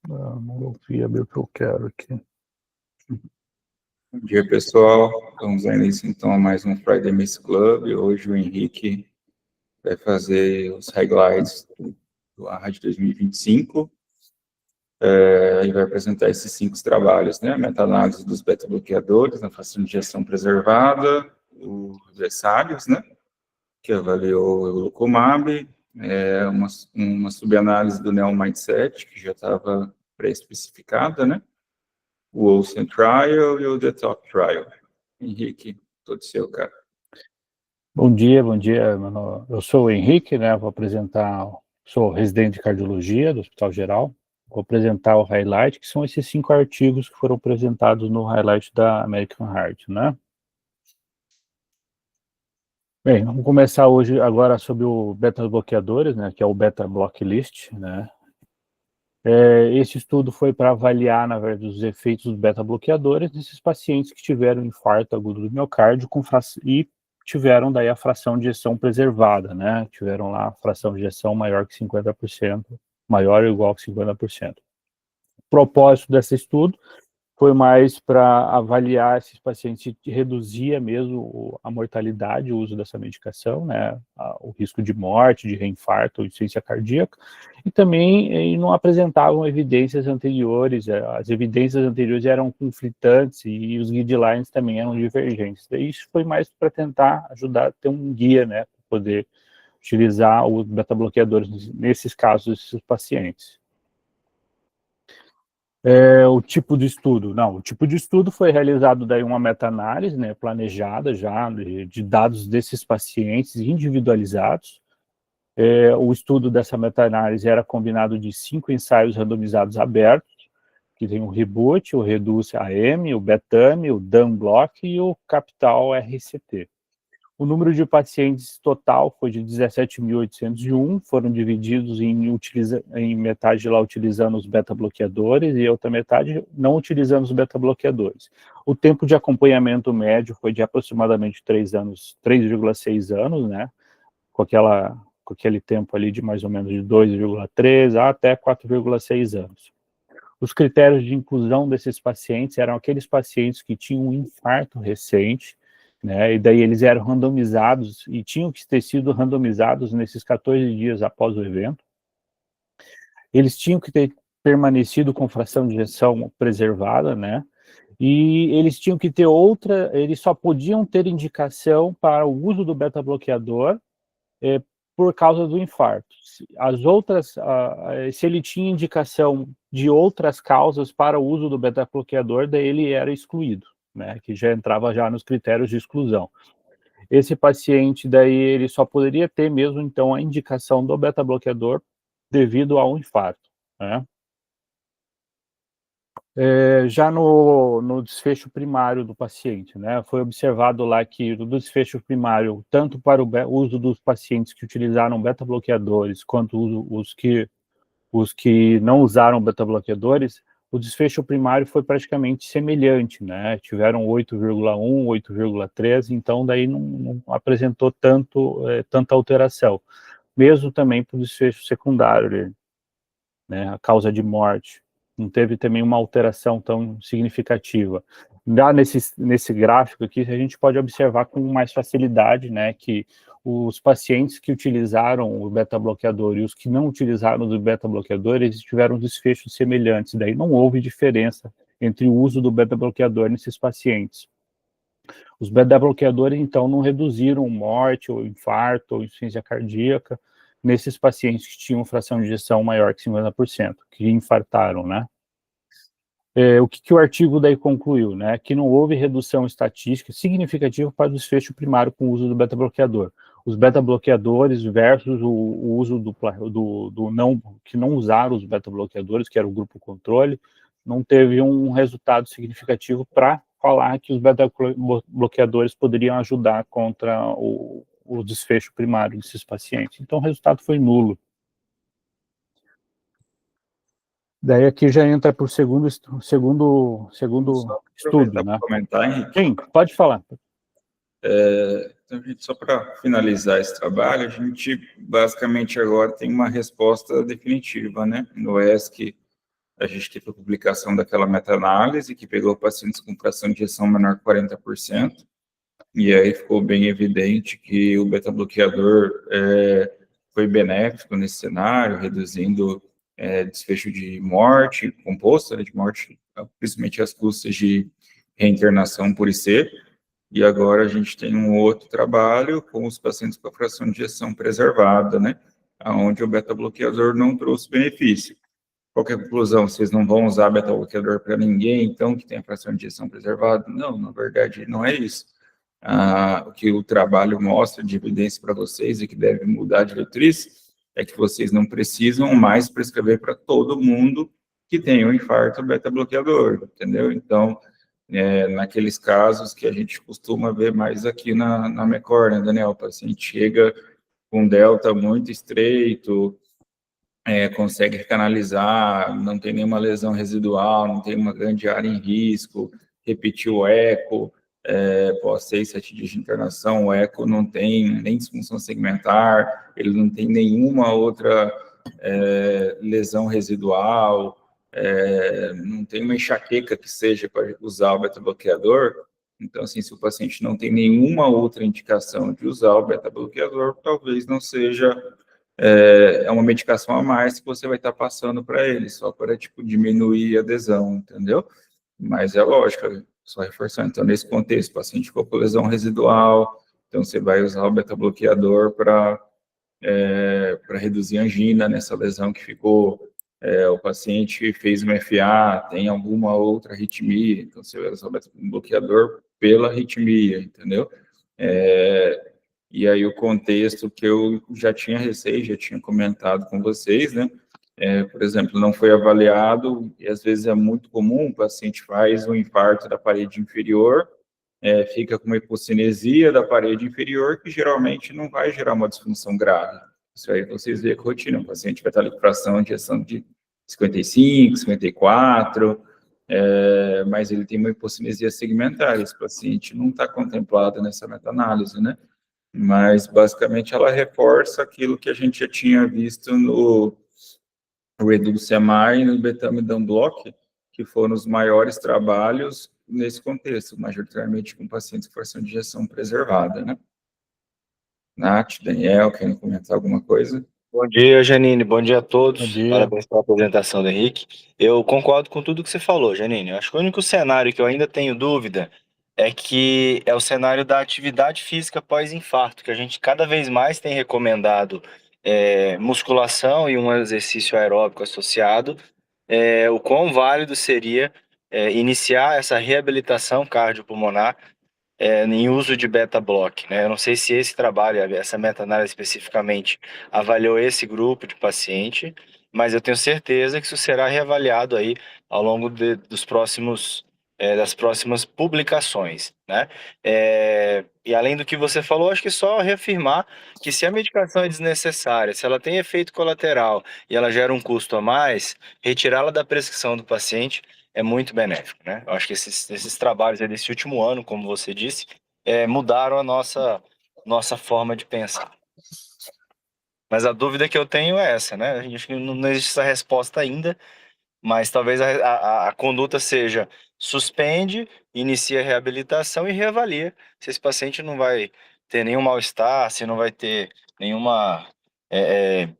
Não ouvi abrir o que eu quero aqui. Bom dia, pessoal. Vamos dar início, então, a mais um Friday Miss Club. Hoje o Henrique vai fazer os highlights do ARRA 2025. Ele vai apresentar esses 5 trabalhos, né? A meta-análise dos beta-bloqueadores na fração de injeção preservada, os ESAGs, né? Que avaliou o Evolocumab, uma subanálise do Neo Mindset, que já estava pré-especificada, né? O Ocean Trial e o The Top Trial. Henrique, todo seu, cara. Bom dia, mano. Eu sou o Henrique, né? Vou apresentar, sou residente de cardiologia do Hospital Geral. Vou apresentar o highlight, que são esses 5 artigos que foram apresentados no highlight da American Heart, né? Bem, vamos começar agora sobre o beta-bloqueadores, né? Que é o beta-blocklist, né? Esse estudo foi para avaliar, na verdade, os efeitos dos beta-bloqueadores nesses pacientes que tiveram infarto agudo do miocárdio e tiveram daí a fração de ejeção preservada, né? Tiveram lá a fração de ejeção maior que 50%, maior ou igual que 50%. O propósito desse estudo foi mais para avaliar esses pacientes e reduzia mesmo a mortalidade, o uso dessa medicação, né, o risco de morte, de reinfarto, de insuficiência cardíaca, e também não apresentavam evidências anteriores, as evidências anteriores eram conflitantes e os guidelines também eram divergentes. Isso foi mais para tentar ajudar a ter um guia, né, para poder utilizar os beta-bloqueadores nesses casos, desses pacientes. O tipo de estudo? Não, o tipo de estudo foi realizado daí uma meta-análise, né, planejada já, de dados desses pacientes individualizados. O estudo dessa meta-análise era combinado de 5 ensaios randomizados abertos, que tem o REBOOT, o REDUCE-AM, o BETAMI, o DAN-BLOCK e o CAPITAL-RCT. O número de pacientes total foi de 17.801, foram divididos em metade lá utilizando os beta-bloqueadores e outra metade não utilizando os beta-bloqueadores. O tempo de acompanhamento médio foi de aproximadamente 3,6 anos, né, com aquele tempo ali de mais ou menos de 2,3 até 4,6 anos. Os critérios de inclusão desses pacientes eram aqueles pacientes que tinham um infarto recente, né, e daí eles eram randomizados e tinham que ter sido randomizados nesses 14 dias após o evento. Eles tinham que ter permanecido com fração de ejeção preservada, né, e eles tinham que ter eles só podiam ter indicação para o uso do beta-bloqueador por causa do infarto. Se ele tinha indicação de outras causas para o uso do beta-bloqueador, daí ele era excluído, né, que já entrava já nos critérios de exclusão. Esse paciente daí ele só poderia ter mesmo então a indicação do beta-bloqueador devido ao infarto, né? Já no desfecho primário do paciente, né, foi observado lá que no desfecho primário, tanto para o uso dos pacientes que utilizaram beta-bloqueadores, quanto os que não usaram beta-bloqueadores, o desfecho primário foi praticamente semelhante, né, tiveram 8,1, 8,3, então daí não apresentou tanta alteração, mesmo também para o desfecho secundário, né, a causa de morte, não teve também uma alteração tão significativa. Já nesse gráfico aqui, a gente pode observar com mais facilidade, né, que os pacientes que utilizaram o beta-bloqueador e os que não utilizaram o beta-bloqueador, eles tiveram desfechos semelhantes, daí não houve diferença entre o uso do beta-bloqueador nesses pacientes. Os beta-bloqueadores, então, não reduziram morte, ou infarto, ou insuficiência cardíaca, nesses pacientes que tinham fração de ejeção maior que 50%, que infartaram, né? O que o artigo daí concluiu, né? Que não houve redução estatística significativa para o desfecho primário com o uso do beta-bloqueador. Os beta-bloqueadores versus o uso que não usaram os beta-bloqueadores, que era o grupo controle, não teve um resultado significativo para falar que os beta-bloqueadores poderiam ajudar contra o desfecho primário desses pacientes. Então, o resultado foi nulo. Daí aqui já entra para o segundo estudo, né? Comentar, Henrique. Sim, pode falar. Então, gente, só para finalizar esse trabalho, a gente basicamente agora tem uma resposta definitiva, né? No ESC a gente teve a publicação daquela meta-análise que pegou pacientes com fração de ejeção menor que 40%, e aí ficou bem evidente que o beta-bloqueador foi benéfico nesse cenário, reduzindo desfecho de morte composta, de morte, principalmente as custas de reinternação por IC. E agora a gente tem um outro trabalho com os pacientes com a fração de ejeção preservada, né? Onde o beta-bloqueador não trouxe benefício. Qual que é a conclusão? Vocês não vão usar beta-bloqueador para ninguém, então, que tem a fração de ejeção preservada? Não, na verdade, não é isso. O que o trabalho mostra de evidência para vocês e que deve mudar a diretriz é que vocês não precisam mais prescrever para todo mundo que tem um infarto beta-bloqueador, entendeu? Então, naqueles casos que a gente costuma ver mais aqui na MECOR, né, Daniel? O paciente chega com delta muito estreito, consegue canalizar, não tem nenhuma lesão residual, não tem uma grande área em risco, repetir o eco, pós 6, 7 dias de internação, o eco não tem nem disfunção segmentar, ele não tem nenhuma outra lesão residual, não tem uma enxaqueca que seja para usar o beta-bloqueador. Então, assim, se o paciente não tem nenhuma outra indicação de usar o beta-bloqueador, talvez não seja uma medicação a mais que você vai estar passando para ele, só para, tipo, diminuir a adesão, entendeu? Mas é lógico, só reforçando. Então, nesse contexto, o paciente ficou com lesão residual, então você vai usar o beta-bloqueador para reduzir a angina nessa lesão que ficou. O paciente fez uma FA, tem alguma outra arritmia, então você vai usar o beta-bloqueador pela arritmia, entendeu? E aí o contexto que eu já tinha receio, já tinha comentado com vocês, né? Por exemplo, não foi avaliado, e às vezes é muito comum, o paciente faz um infarto da parede inferior, fica com uma hipocinesia da parede inferior, que geralmente não vai gerar uma disfunção grave. Isso aí vocês veem com rotina, o paciente vai estar ali com fração de ejeção de 55, 54, mas ele tem uma hipocinesia segmentar, esse paciente não está contemplado nessa meta-análise, né? Mas, basicamente, ela reforça aquilo que a gente já tinha visto no Reduce-MI e no Betamidão Block, que foram os maiores trabalhos nesse contexto, majoritariamente com pacientes com fração de ejeção preservada, né? Nath, Daniel, querem comentar alguma coisa? Bom dia, Janine. Bom dia a todos. Bom dia. Parabéns pela apresentação do Henrique. Eu concordo com tudo que você falou, Janine. Eu acho que o único cenário que eu ainda tenho dúvida é que é o cenário da atividade física pós-infarto, que a gente cada vez mais tem recomendado musculação e um exercício aeróbico associado. O quão válido seria iniciar essa reabilitação cardiopulmonar em uso de beta-block, né? Eu não sei se esse trabalho, essa meta-análise especificamente, avaliou esse grupo de paciente, mas eu tenho certeza que isso será reavaliado aí ao longo dos próximos, das próximas publicações, né? E além do que você falou, acho que só reafirmar que se a medicação é desnecessária, se ela tem efeito colateral e ela gera um custo a mais, retirá-la da prescrição do paciente é muito benéfico, né? Eu acho que esses trabalhos aí desse último ano, como você disse, mudaram a nossa forma de pensar. Mas a dúvida que eu tenho é essa, né? A gente acho que não existe essa resposta ainda, mas talvez a conduta seja suspende, inicia a reabilitação e reavalia se esse paciente não vai ter nenhum mal-estar, se não vai ter nenhuma,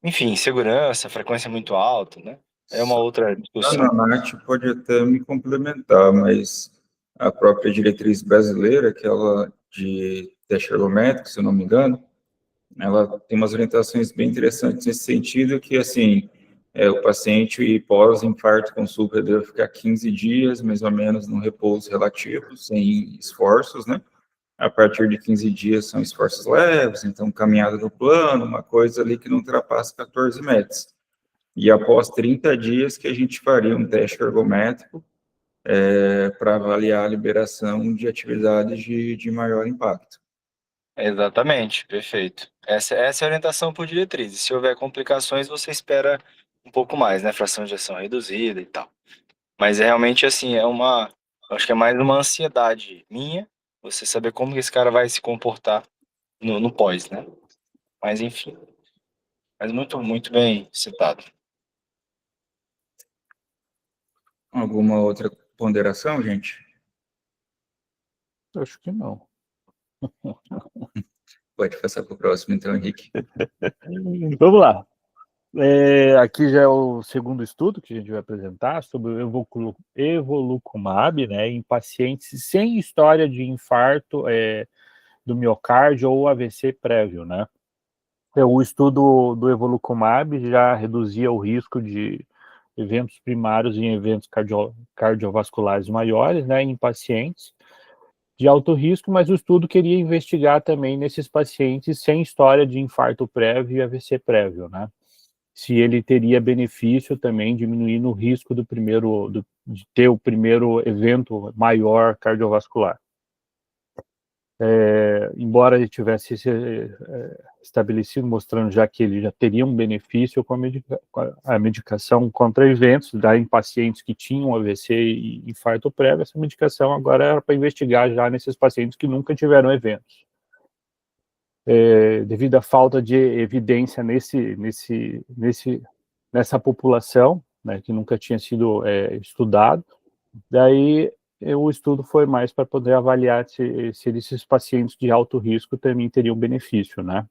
enfim, segurança, frequência muito alta, né? É uma outra discussão. A Nath pode até me complementar, mas a própria diretriz brasileira, aquela de teste ergométrico, se eu não me engano, ela tem umas orientações bem interessantes nesse sentido, que, assim, o paciente pós-infarto com supra deve ficar 15 dias, mais ou menos, no repouso relativo, sem esforços, né? A partir de 15 dias são esforços leves, então caminhada no plano, uma coisa ali que não ultrapassa 14 metros. E após 30 dias que a gente faria um teste ergométrico para avaliar a liberação de atividades de maior impacto. Exatamente, perfeito. Essa é a orientação por diretriz. E se houver complicações, você espera um pouco mais, né? Fração de ejeção reduzida e tal. Mas é realmente assim, acho que é mais uma ansiedade minha, você saber como que esse cara vai se comportar no pós, né? Mas enfim, mas muito, muito bem citado. Alguma outra ponderação, gente? Acho que não. Pode passar para o próximo, então, Henrique. Vamos lá. Aqui já é o segundo estudo que a gente vai apresentar sobre o evolucumab, né, em pacientes sem história de infarto do miocárdio ou AVC prévio, né. O estudo do evolucumab já reduzia o risco de eventos primários em eventos cardiovasculares maiores, né, em pacientes de alto risco, mas o estudo queria investigar também nesses pacientes sem história de infarto prévio e AVC prévio, né? Se ele teria benefício também diminuindo o risco de ter o primeiro evento maior cardiovascular. Embora ele tivesse estabelecido, mostrando já que ele já teria um benefício com a medicação contra eventos, em pacientes que tinham AVC e infarto prévio, essa medicação agora era para investigar já nesses pacientes que nunca tiveram eventos. Devido à falta de evidência nessa população, né, que nunca tinha sido estudado, daí o estudo foi mais para poder avaliar se esses pacientes de alto risco também teriam benefício, né?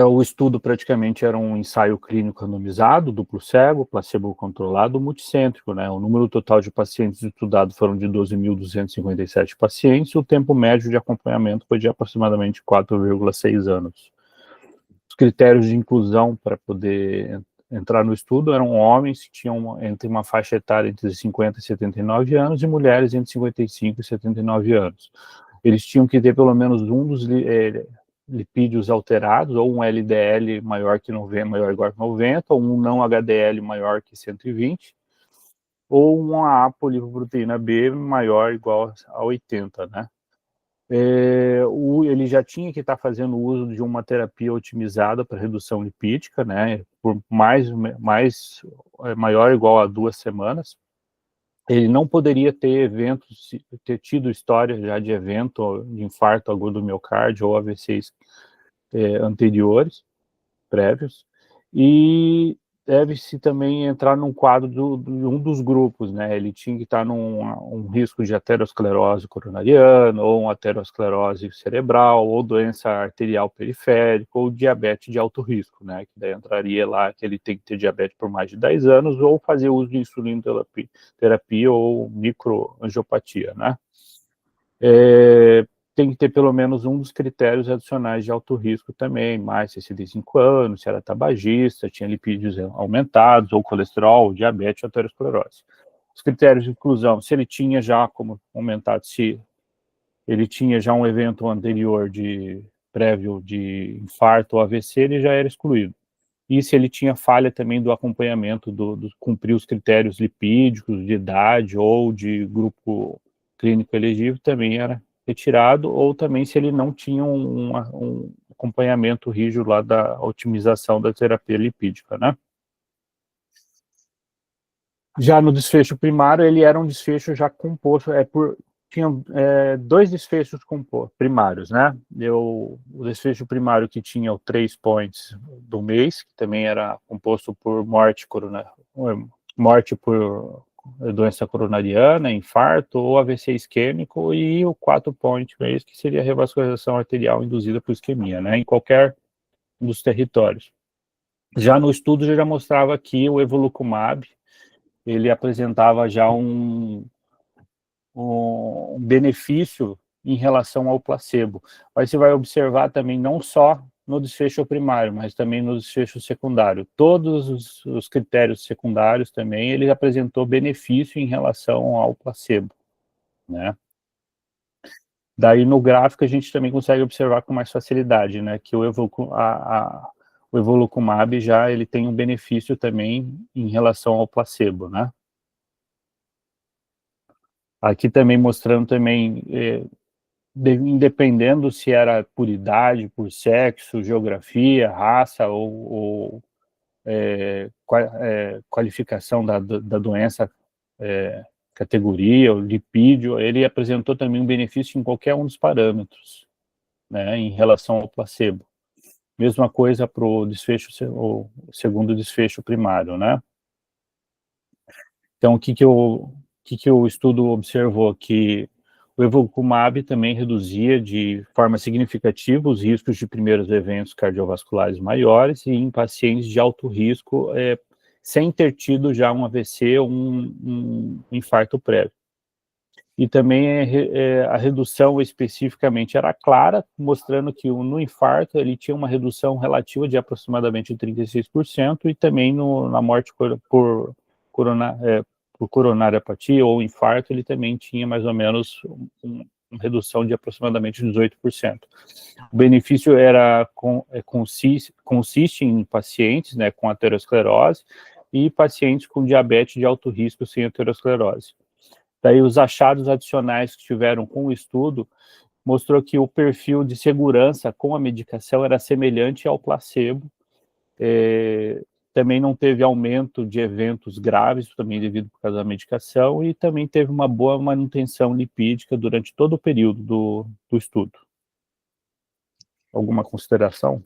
O estudo praticamente era um ensaio clínico randomizado, duplo cego, placebo controlado, multicêntrico, né? O número total de pacientes estudados foram de 12.257 pacientes, e o tempo médio de acompanhamento foi de aproximadamente 4,6 anos. Os critérios de inclusão para poder entrar no estudo eram homens que tinham entre uma faixa etária entre 50 e 79 anos e mulheres entre 55 e 79 anos. Eles tinham que ter pelo menos um dos lipídios alterados, ou um LDL maior ou igual a 90, ou um não HDL maior que 120, ou uma apolipoproteína B maior ou igual a 80, né? Ele já tinha que estar fazendo uso de uma terapia otimizada para redução lipídica, né, por maior ou igual a 2 semanas. Ele não poderia ter tido história já de evento de infarto agudo do miocárdio ou AVCs anteriores, prévios, e deve-se também entrar num quadro de um dos grupos, né? Ele tinha que estar num risco de aterosclerose coronariana, ou uma aterosclerose cerebral, ou doença arterial periférica, ou diabetes de alto risco, né? Que daí entraria lá que ele tem que ter diabetes por mais de 10 anos, ou fazer uso de insulinoterapia ou microangiopatia, né? Tem que ter pelo menos um dos critérios adicionais de alto risco também, mais 65 anos, se era tabagista, tinha lipídios aumentados, ou colesterol, ou diabetes, ou aterosclerose. Os critérios de inclusão, se ele tinha já, como comentado, se ele tinha já um evento anterior prévio de infarto ou AVC, ele já era excluído. E se ele tinha falha também do acompanhamento, cumprir os critérios lipídicos, de idade ou de grupo clínico elegível, também era retirado, ou também se ele não tinha um acompanhamento rígido lá da otimização da terapia lipídica, né? Já no desfecho primário, ele era um desfecho já composto, tinha dois desfechos primários, né? O desfecho primário que tinha o 3 points do mês, que também era composto por morte por doença coronariana, infarto ou AVC isquêmico, e o 4 point mês, que seria a revascularização arterial induzida por isquemia, né? Em qualquer dos territórios. Já no estudo, já mostrava que o evolucumab, ele apresentava já um benefício em relação ao placebo. Aí você vai observar também não só no desfecho primário, mas também no desfecho secundário. Todos os critérios secundários também, ele apresentou benefício em relação ao placebo, né? Daí no gráfico a gente também consegue observar com mais facilidade, né, que o evolucumab já ele tem um benefício também em relação ao placebo, né? Aqui também mostrando também, independendo se era por idade, por sexo, geografia, raça ou qualificação da doença, categoria, o lipídio, ele apresentou também um benefício em qualquer um dos parâmetros, né, em relação ao placebo. Mesma coisa para o desfecho, o segundo desfecho primário, né? Então, o que o estudo observou? Que o evolocumab também reduzia de forma significativa os riscos de primeiros eventos cardiovasculares maiores e em pacientes de alto risco, sem ter tido já um AVC ou um infarto prévio. E também a redução especificamente era clara, mostrando que no infarto ele tinha uma redução relativa de aproximadamente 36% e também na morte por coronariopatia ou infarto ele também tinha mais ou menos uma redução de aproximadamente 18%. O benefício consiste em pacientes, né, com aterosclerose e pacientes com diabetes de alto risco sem aterosclerose. Daí os achados adicionais que tiveram com o estudo mostrou que o perfil de segurança com a medicação era semelhante ao placebo. Também não teve aumento de eventos graves, também devido por causa da medicação, e também teve uma boa manutenção lipídica durante todo o período do estudo. Alguma consideração?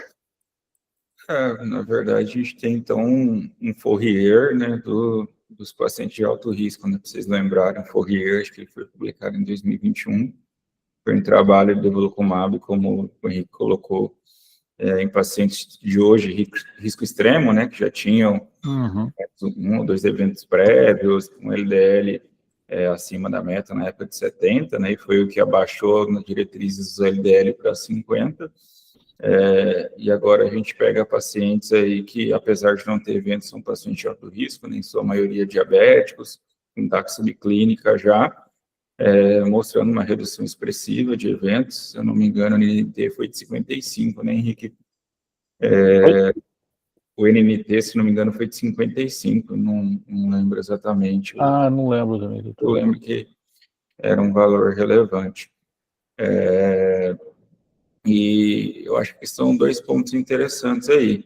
Na verdade, a gente tem, então, um Fourier, né, dos pacientes de alto risco, né, para vocês lembrarem, o Fourier, acho que ele foi publicado em 2021, foi um trabalho do evolocumab, como o Henrique colocou, em pacientes de hoje, risco extremo, né, que já tinham 1 ou 2 eventos prévios, um LDL acima da meta na época de 70, né, e foi o que abaixou nas diretrizes do LDL para 50, e agora a gente pega pacientes aí que, apesar de não ter eventos, são pacientes de alto risco, né, em sua maioria diabéticos, com DAC subclínica já, mostrando uma redução expressiva de eventos. Se eu não me engano, o NNT foi de 55, né, Henrique? O NNT, se não me engano, foi de 55, não lembro exatamente. Não lembro também. Eu lembro que era um valor relevante. E eu acho que são 2 pontos interessantes aí.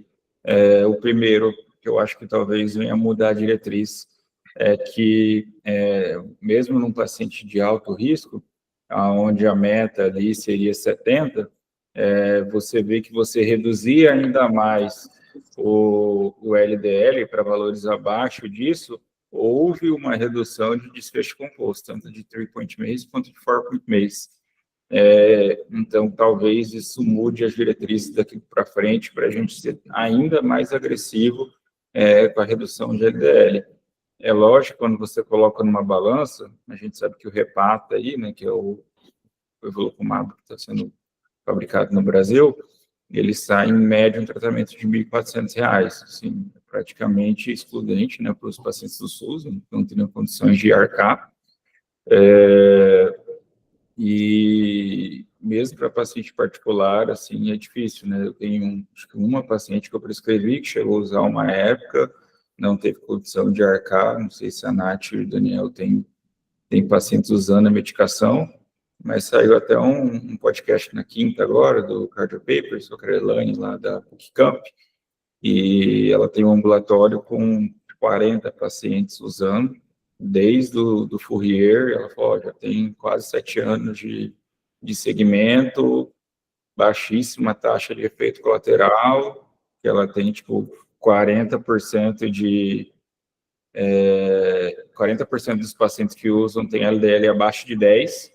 O primeiro, que eu acho que talvez venha mudar a diretriz, é que, mesmo num paciente de alto risco, onde a meta ali seria 70, você vê que você reduzir ainda mais o LDL para valores abaixo disso, houve uma redução de desfecho composto, tanto de 3-point MACE quanto de 4-point MACE. Então, talvez isso mude as diretrizes daqui para frente, para a gente ser ainda mais agressivo com a redução de LDL. É lógico, quando você coloca numa balança, a gente sabe que o Repata aí, né, que é o evolocumab que está sendo fabricado no Brasil, ele sai em média um tratamento de R$ 1.400, assim, praticamente excludente, né, para os pacientes do SUS, não teriam condições de arcar. E mesmo para paciente particular, assim, é difícil, né? Eu tenho acho que uma paciente que eu prescrevi, que chegou a usar uma época, não teve condição de arcar, não sei se a Nath e o Daniel tem pacientes usando a medicação, mas saiu até um podcast na quinta agora, do Cardio Papers, com a Crelane lá da PUC-Camp, e ela tem um ambulatório com 40 pacientes usando, desde do Fourier, ela falou, já tem quase 7 anos de segmento, baixíssima taxa de efeito colateral, que ela tem, tipo, 40% dos pacientes que usam tem LDL abaixo de 10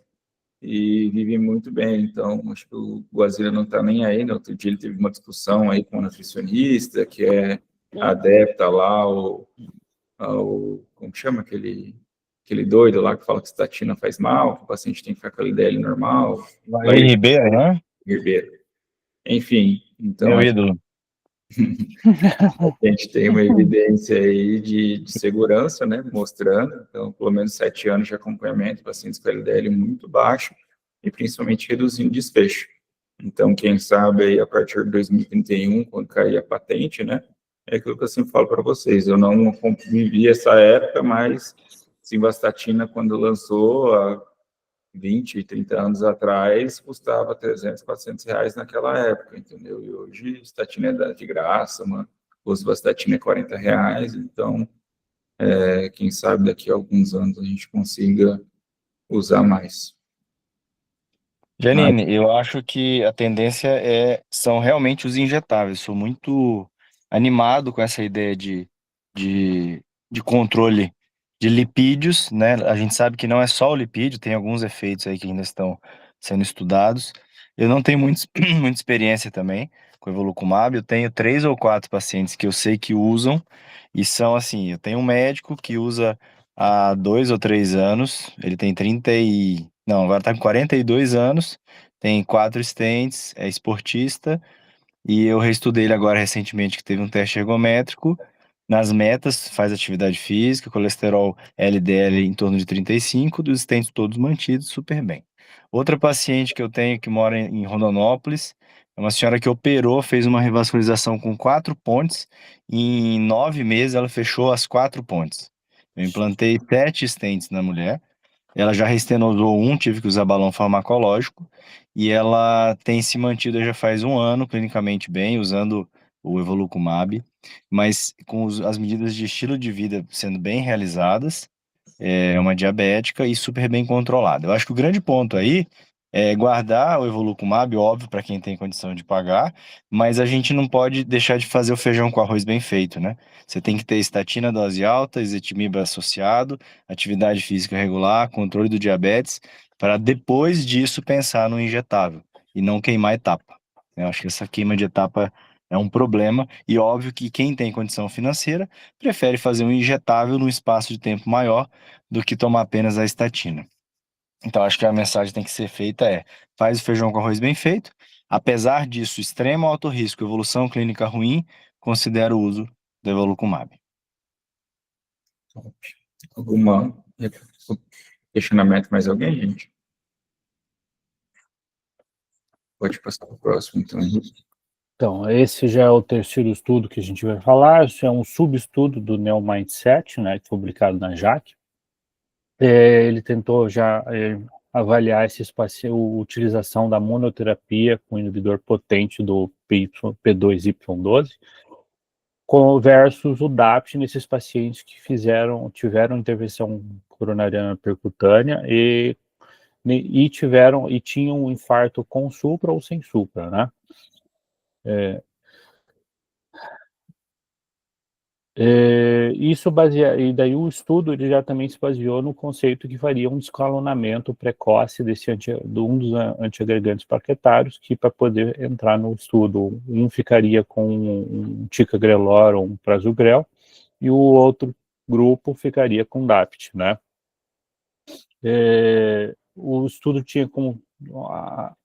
e vivem muito bem. Então, acho que o Guazira não está nem aí, né? Outro dia ele teve uma discussão aí com um nutricionista, que é adepta lá como chama aquele doido lá que fala que estatina faz mal, que o paciente tem que ficar com a LDL normal. Laí Ribeiro, né? Ribeiro. Enfim, então... Meu ídolo. A gente tem uma evidência aí de segurança, né, mostrando, então, pelo menos 7 anos de acompanhamento, pacientes com LDL muito baixo, e principalmente reduzindo desfecho. Então, quem sabe aí, a partir de 2031, quando cair a patente, né, é aquilo que eu sempre falo para vocês, eu não vivi essa época, mas simvastatina, quando lançou, há 20, 30 anos atrás, custava 300, 400 reais naquela época, entendeu? E hoje, estatina é de graça, rosuvastatina é 40 reais, então, quem sabe daqui a alguns anos a gente consiga usar mais. Janine, eu acho que a tendência são realmente os injetáveis. Sou muito animado com essa ideia de, de controle de lipídios, né? A gente sabe que não é só o lipídio, tem alguns efeitos aí que ainda estão sendo estudados. Eu não tenho muita experiência também com o Evolucumab. Eu tenho 3 ou 4 pacientes que eu sei que usam e são assim, eu tenho um médico que usa há 2 ou 3 anos, ele tem 30 e... Não, agora tá com 42 anos, tem 4 stents, é esportista, e eu reestudei ele agora recentemente, que teve um teste ergométrico. Nas metas, faz atividade física, colesterol LDL em torno de 35, dos stents todos mantidos, super bem. Outra paciente que eu tenho que mora em Rondonópolis, é uma senhora que operou, fez uma revascularização com 4 pontes, e em 9 meses ela fechou as 4 pontes. Eu implantei 7 stents na mulher, ela já restenosou tive que usar balão farmacológico, e ela tem se mantido já faz um ano clinicamente bem, usando o Evolucumab, mas com as medidas de estilo de vida sendo bem realizadas, é uma diabética e super bem controlada. Eu acho que o grande ponto aí é guardar o Evolucumab, óbvio, para quem tem condição de pagar, mas a gente não pode deixar de fazer o feijão com arroz bem feito, né? Você tem que ter estatina dose alta, ezetimibe associado, atividade física regular, controle do diabetes, para depois disso pensar no injetável e não queimar etapa. Eu acho que essa queima de etapa é um problema e óbvio que quem tem condição financeira prefere fazer um injetável num espaço de tempo maior do que tomar apenas a estatina. Então, acho que a mensagem tem que ser feita faz o feijão com arroz bem feito. Apesar disso, extremo alto risco, evolução clínica ruim, considera o uso do Evolucumab. Alguma questionamento mais alguém, gente? Pode passar para o próximo, então. Então, esse já é o terceiro estudo que a gente vai falar. Isso é um subestudo do Neo Mindset, né, publicado na JAC. Ele tentou já avaliar a utilização da monoterapia com inibidor potente do P2Y12 versus o DAPT nesses pacientes que tiveram intervenção coronariana percutânea e tinham um infarto com supra ou sem supra, né? E daí o estudo ele já também se baseou no conceito que faria um escalonamento precoce de um dos antiagregantes plaquetários, que para poder entrar no estudo, um ficaria com um ticagrelor ou um prasugrel, e o outro grupo ficaria com DAPT, né? O estudo tinha como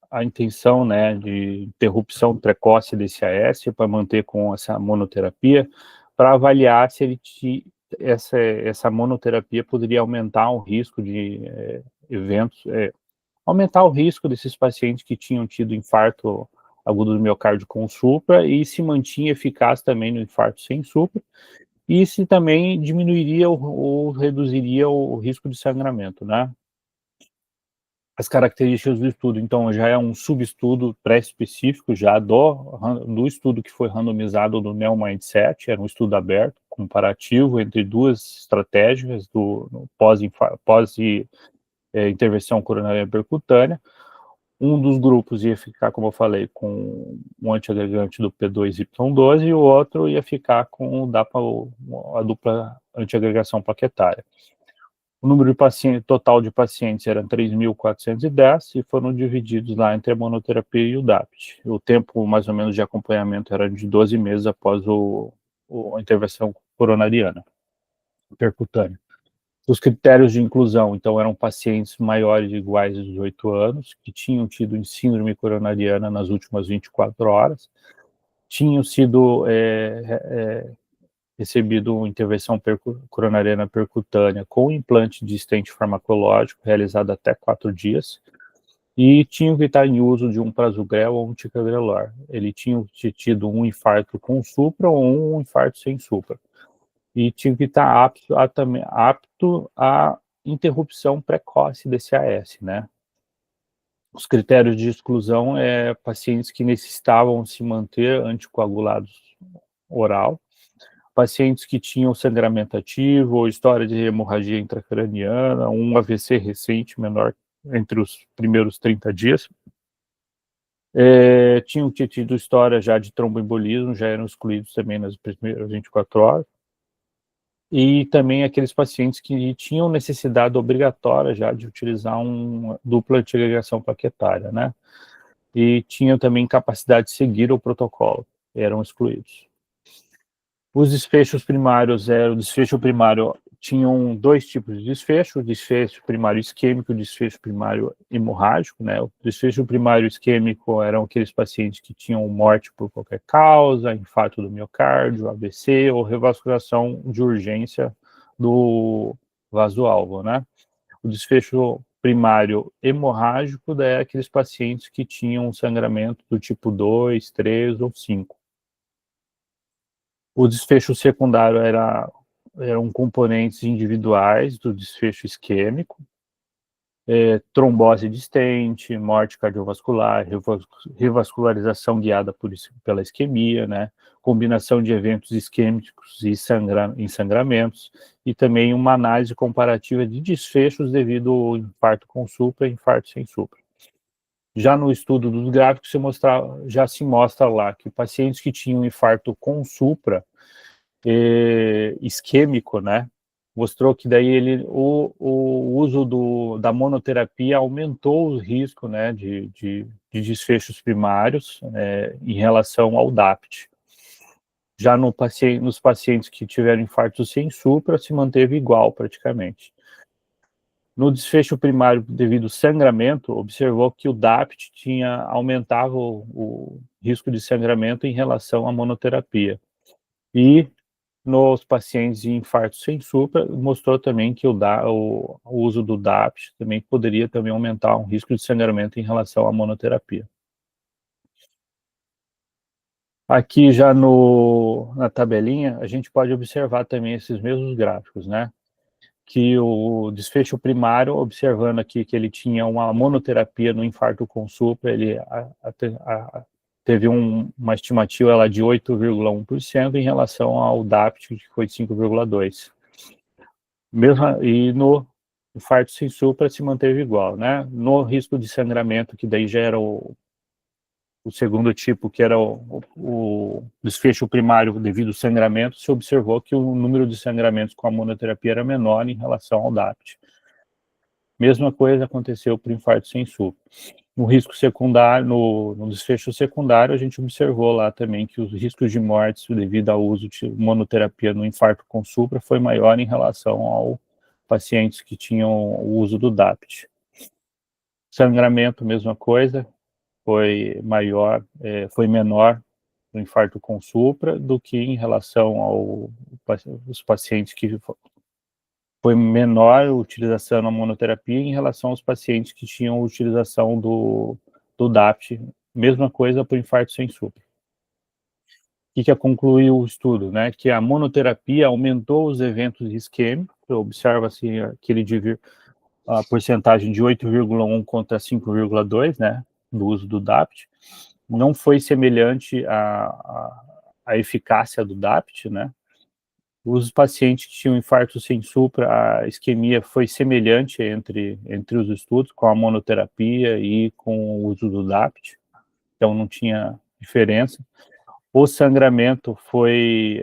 a intenção, né, de interrupção precoce desse AS para manter com essa monoterapia, para avaliar se essa monoterapia poderia aumentar o risco de aumentar o risco desses pacientes que tinham tido infarto agudo do miocárdio com supra e se mantinha eficaz também no infarto sem supra, e se também diminuiria ou reduziria o risco de sangramento, né? As características do estudo, então, já é um subestudo pré-específico já do estudo que foi randomizado do Neo Mindset, era um estudo aberto, comparativo entre duas estratégias do pós-intervenção coronariana percutânea. Um dos grupos ia ficar, como eu falei, com um antiagregante do P2Y12 e o outro ia ficar com a dupla antiagregação plaquetária. O número total de pacientes era 3.410 e foram divididos lá entre a monoterapia e o DAPT. O tempo, mais ou menos, de acompanhamento era de 12 meses após a intervenção coronariana percutânea. Os critérios de inclusão, então, eram pacientes maiores ou iguais a 18 anos, que tinham tido síndrome coronariana nas últimas 24 horas, tinham sido recebido intervenção coronariana percutânea com implante de stent farmacológico realizado até 4 dias e tinham que estar em uso de um prasugrel ou um ticagrelor. Ele tinha tido um infarto com supra ou um infarto sem supra. E tinha que estar apto à interrupção precoce desse AS, né? Os critérios de exclusão pacientes que necessitavam se manter anticoagulados oral, pacientes que tinham sangramento ativo ou história de hemorragia intracraniana, um AVC recente menor entre os primeiros 30 dias. Tinham tido história já de tromboembolismo, já eram excluídos também nas primeiras 24 horas. E também aqueles pacientes que tinham necessidade obrigatória já de utilizar uma dupla antiagregação plaquetária, né? E tinham também capacidade de seguir o protocolo, eram excluídos. Os desfechos primários o desfecho primário tinham dois tipos de desfecho, o desfecho primário isquêmico e o desfecho primário hemorrágico, né? O desfecho primário isquêmico eram aqueles pacientes que tinham morte por qualquer causa, infarto do miocárdio, AVC ou revascularização de urgência do vaso-alvo, né? O desfecho primário hemorrágico é aqueles pacientes que tinham sangramento do tipo 2, 3 ou 5. O desfecho secundário eram componentes individuais do desfecho isquêmico, trombose distente, morte cardiovascular, revascularização guiada pela isquemia, né? Combinação de eventos isquêmicos e ensangramentos, e também uma análise comparativa de desfechos devido ao infarto com supra e infarto sem supra. Já no estudo dos gráficos, já se mostra lá que pacientes que tinham infarto com supra isquêmico, né, mostrou que daí o uso da monoterapia aumentou o risco, né, de desfechos primários em relação ao DAPT. Já nos pacientes que tiveram infarto sem supra, se manteve igual praticamente. No desfecho primário devido ao sangramento, observou que o DAPT aumentava o risco de sangramento em relação à monoterapia. Nos pacientes de infarto sem supra, mostrou também que o uso do DAPT também poderia também aumentar o risco de sangramento em relação à monoterapia. Aqui já na tabelinha, a gente pode observar também esses mesmos gráficos, né? Que o desfecho primário, observando aqui que ele tinha uma monoterapia no infarto com supra, ele teve uma estimativa lá de 8,1% em relação ao DAPT, que foi 5,2%. E no infarto sem supra se manteve igual, né? No risco de sangramento, que daí já era o segundo tipo, que era o desfecho primário devido ao sangramento, se observou que o número de sangramentos com a monoterapia era menor em relação ao DAPT. Mesma coisa aconteceu para o infarto sem supra. No risco secundário, no desfecho secundário, a gente observou lá também que os riscos de morte devido ao uso de monoterapia no infarto com supra foi maior em relação aos pacientes que tinham o uso do DAPT. Sangramento, mesma coisa, foi menor no infarto com supra do que em relação aos pacientes que foi menor a utilização da monoterapia em relação aos pacientes que tinham utilização do DAPT, mesma coisa para o infarto sem supra. O que concluiu o estudo, né? Que a monoterapia aumentou os eventos isquêmicos, observa-se a porcentagem de 8,1 contra 5,2, né? No uso do DAPT. Não foi semelhante à eficácia do DAPT, né? Os pacientes que tinham infarto sem supra, a isquemia foi semelhante entre os estudos, com a monoterapia e com o uso do DAPT, então não tinha diferença. O sangramento foi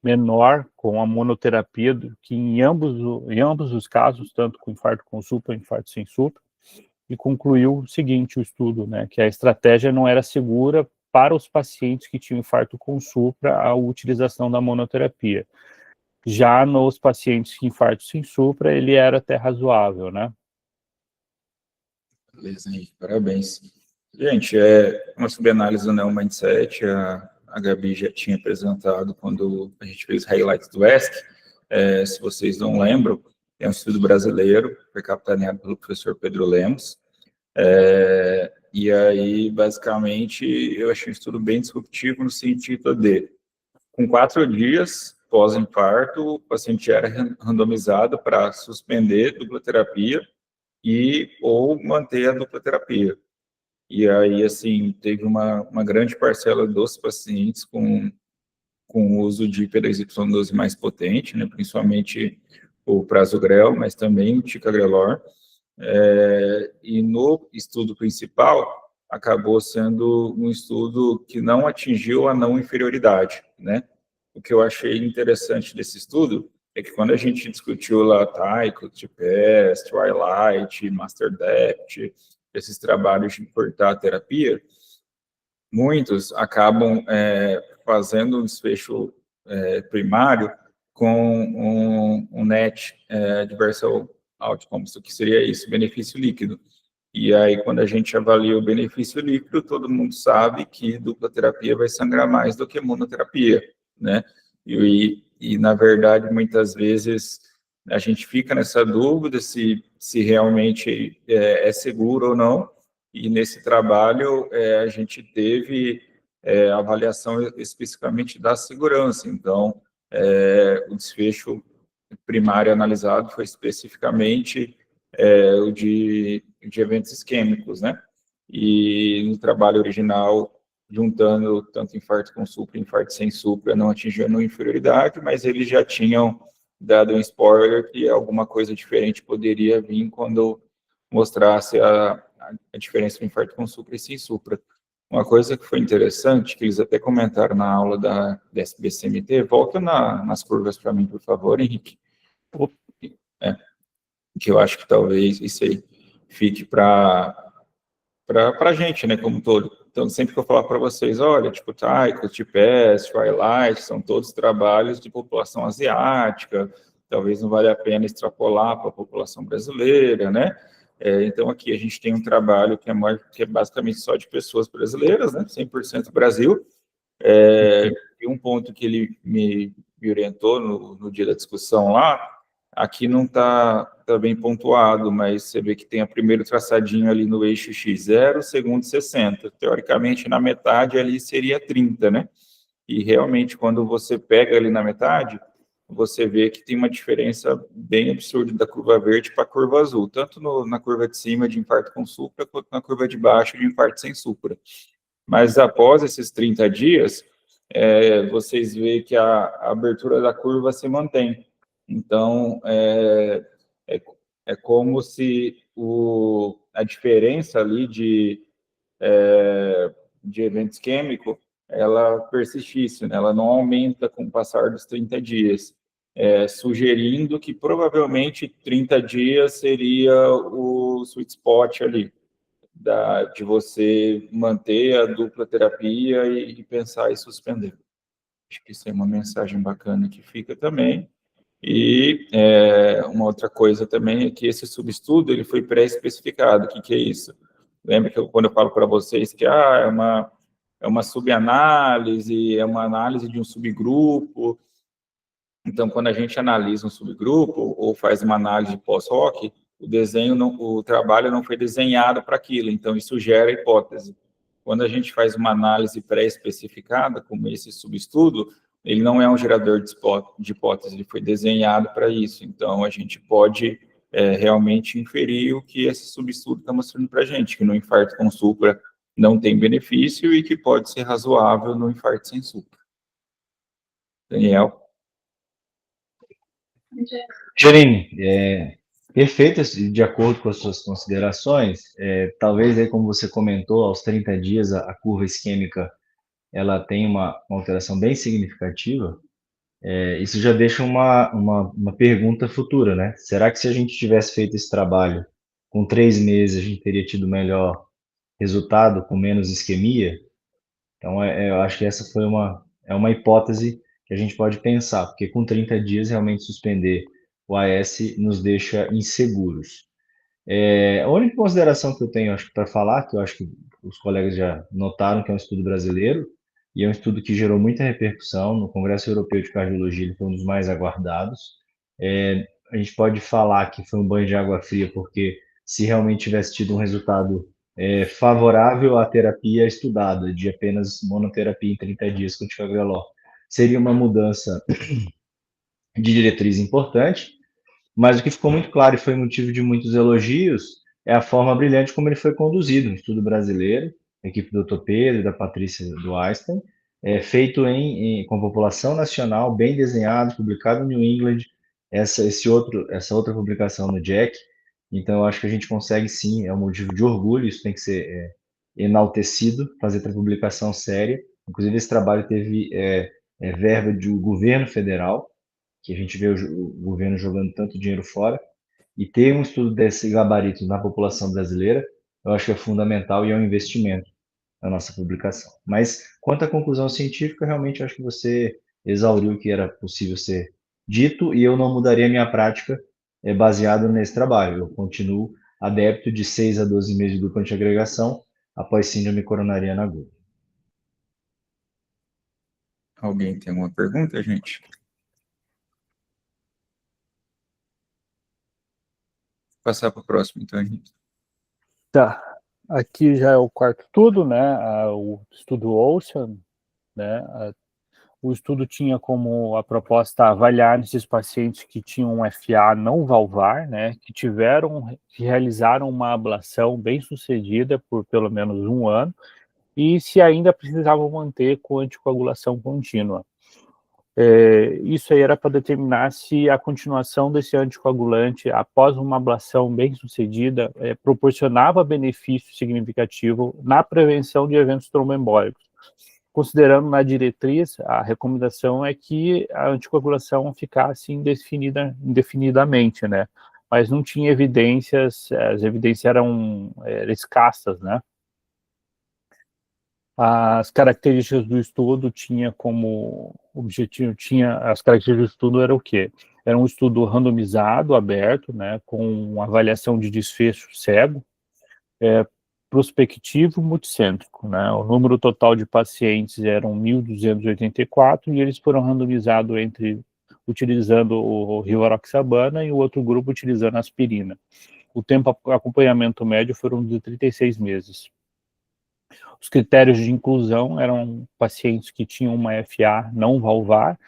menor com a monoterapia do que em ambos os casos, tanto com infarto com supra e infarto sem supra, e concluiu o seguinte, o estudo, né, que a estratégia não era segura para os pacientes que tinham infarto com supra a utilização da monoterapia. Já nos pacientes com infarto sem supra, ele era até razoável, né? Beleza, Henrique, parabéns. Gente, uma subanálise do Neo Mindset, a Gabi já tinha apresentado quando a gente fez highlights do ESC. Se vocês não lembram, é um estudo brasileiro, foi capitaneado pelo professor Pedro Lemos. E aí, basicamente, eu achei um estudo bem disruptivo no sentido de, com 4 dias pós-infarto, o paciente era randomizado para suspender a dupla terapia ou manter a dupla terapia. E aí, assim, teve uma grande parcela dos pacientes com o uso de P2Y12 mais potente, né, principalmente o Prasugrel, mas também o Ticagrelor. E no estudo principal, acabou sendo um estudo que não atingiu a não inferioridade, né? O que eu achei interessante desse estudo é que quando a gente discutiu lá Tycho, TPS, Twilight, Master Depth, esses trabalhos de cortar a terapia, muitos acabam fazendo um desfecho primário com um net adversarial outcomes, o que seria isso, benefício líquido. E aí, quando a gente avalia o benefício líquido, todo mundo sabe que dupla terapia vai sangrar mais do que monoterapia, né? Na verdade, muitas vezes a gente fica nessa dúvida se realmente é seguro ou não, e nesse trabalho a gente teve avaliação especificamente da segurança. Então, o desfecho primário analisado foi especificamente o de eventos isquêmicos, né? E no trabalho original, juntando tanto infarto com supra e infarto sem supra, não atingiu a inferioridade, mas eles já tinham dado um spoiler que alguma coisa diferente poderia vir quando mostrasse a diferença do infarto com supra e sem supra. Uma coisa que foi interessante, que eles até comentaram na aula da SBCMT, volta nas curvas para mim, por favor, Henrique. Que eu acho que talvez isso aí fique para a gente, né, como um todo. Então, sempre que eu falar para vocês, olha, tipo, Tycho, TPS, Twilight, são todos trabalhos de população asiática, talvez não valha a pena extrapolar para a população brasileira, né? Então, aqui a gente tem um trabalho que é basicamente só de pessoas brasileiras, né, 100% Brasil, e um ponto que ele me orientou no dia da discussão lá, aqui não está bem pontuado, mas você vê que tem o primeiro traçadinho ali no eixo X0, o segundo 60. Teoricamente, na metade ali seria 30, né? E realmente, quando você pega ali na metade, você vê que tem uma diferença bem absurda da curva verde para a curva azul, tanto na curva de cima de infarto com supra, quanto na curva de baixo de infarto sem supra. Mas após esses 30 dias, vocês veem que a abertura da curva se mantém. Então, é como se a diferença ali de evento isquêmico, ela persistisse, né? Ela não aumenta com o passar dos 30 dias, sugerindo que provavelmente 30 dias seria o sweet spot ali, de você manter a dupla terapia e pensar em suspender. Acho que isso é uma mensagem bacana que fica também. E uma outra coisa também é que esse subestudo ele foi pré-especificado. O que é isso? Lembra que quando eu falo para vocês que é uma subanálise, é uma análise de um subgrupo. Então, quando a gente analisa um subgrupo ou faz uma análise pós-hoc, o trabalho não foi desenhado para aquilo, então isso gera hipótese. Quando a gente faz uma análise pré-especificada, como esse subestudo, ele não é um gerador de hipótese, ele foi desenhado para isso. Então, a gente pode realmente inferir o que esse subestudo está mostrando para a gente, que no infarto com supra não tem benefício e que pode ser razoável no infarto sem supra. Daniel? Janine, perfeito, de acordo com as suas considerações, talvez aí, como você comentou, aos 30 dias a curva isquêmica ela tem uma alteração bem significativa. Isso já deixa uma pergunta futura, né? Será que se a gente tivesse feito esse trabalho com 3 meses, a gente teria tido melhor resultado com menos isquemia? Então, eu acho que essa foi uma hipótese que a gente pode pensar, porque com 30 dias, realmente suspender o AS nos deixa inseguros. A única consideração que eu tenho, acho que para falar, que eu acho que os colegas já notaram que é um estudo brasileiro, e é um estudo que gerou muita repercussão no Congresso Europeu de Cardiologia, ele foi um dos mais aguardados. A gente pode falar que foi um banho de água fria, porque se realmente tivesse tido um resultado favorável à terapia estudada, de apenas monoterapia em 30 dias com ticagrelor, seria uma mudança de diretriz importante, mas o que ficou muito claro e foi motivo de muitos elogios é a forma brilhante como ele foi conduzido, um estudo brasileiro, a equipe do Dr. Pedro e da Patrícia do Einstein, feito com população nacional, bem desenhado, publicado no New England, essa outra publicação no JACC, Então, eu acho que a gente consegue sim, é um motivo de orgulho, isso tem que ser enaltecido, fazer para publicação séria. Inclusive, esse trabalho teve verba do governo federal, que a gente vê o governo jogando tanto dinheiro fora, e ter um estudo desse gabarito na população brasileira, eu acho que é fundamental e é um investimento na nossa publicação. Mas, quanto à conclusão científica, realmente acho que você exauriu o que era possível ser dito, e eu não mudaria a minha prática baseado nesse trabalho. Eu continuo adepto de 6 a 12 meses de dupla antiagregação após síndrome coronariana aguda. Alguém tem alguma pergunta, gente? Vou passar para o próximo, então, gente. Tá. Aqui já é o quarto estudo, né? O estudo Ocean, né? O estudo tinha como a proposta avaliar esses pacientes que tinham um FA não valvar, né? Que realizaram uma ablação bem sucedida por pelo menos 1 ano, e se ainda precisavam manter com anticoagulação contínua. Isso aí era para determinar se a continuação desse anticoagulante após uma ablação bem sucedida proporcionava benefício significativo na prevenção de eventos tromboembólicos. Considerando na diretriz, a recomendação é que a anticoagulação ficasse indefinidamente, né? Mas não tinha evidências, as evidências eram escassas, né? As características do estudo tinha como objetivo, as características do estudo era o quê? Era um estudo randomizado, aberto, né, com avaliação de desfecho cego, prospectivo multicêntrico, né? O número total de pacientes eram 1.284 e eles foram randomizados utilizando o rivaroxabana e o outro grupo utilizando aspirina. O tempo de acompanhamento médio foram de 36 meses. Os critérios de inclusão eram pacientes que tinham uma FA não valvar,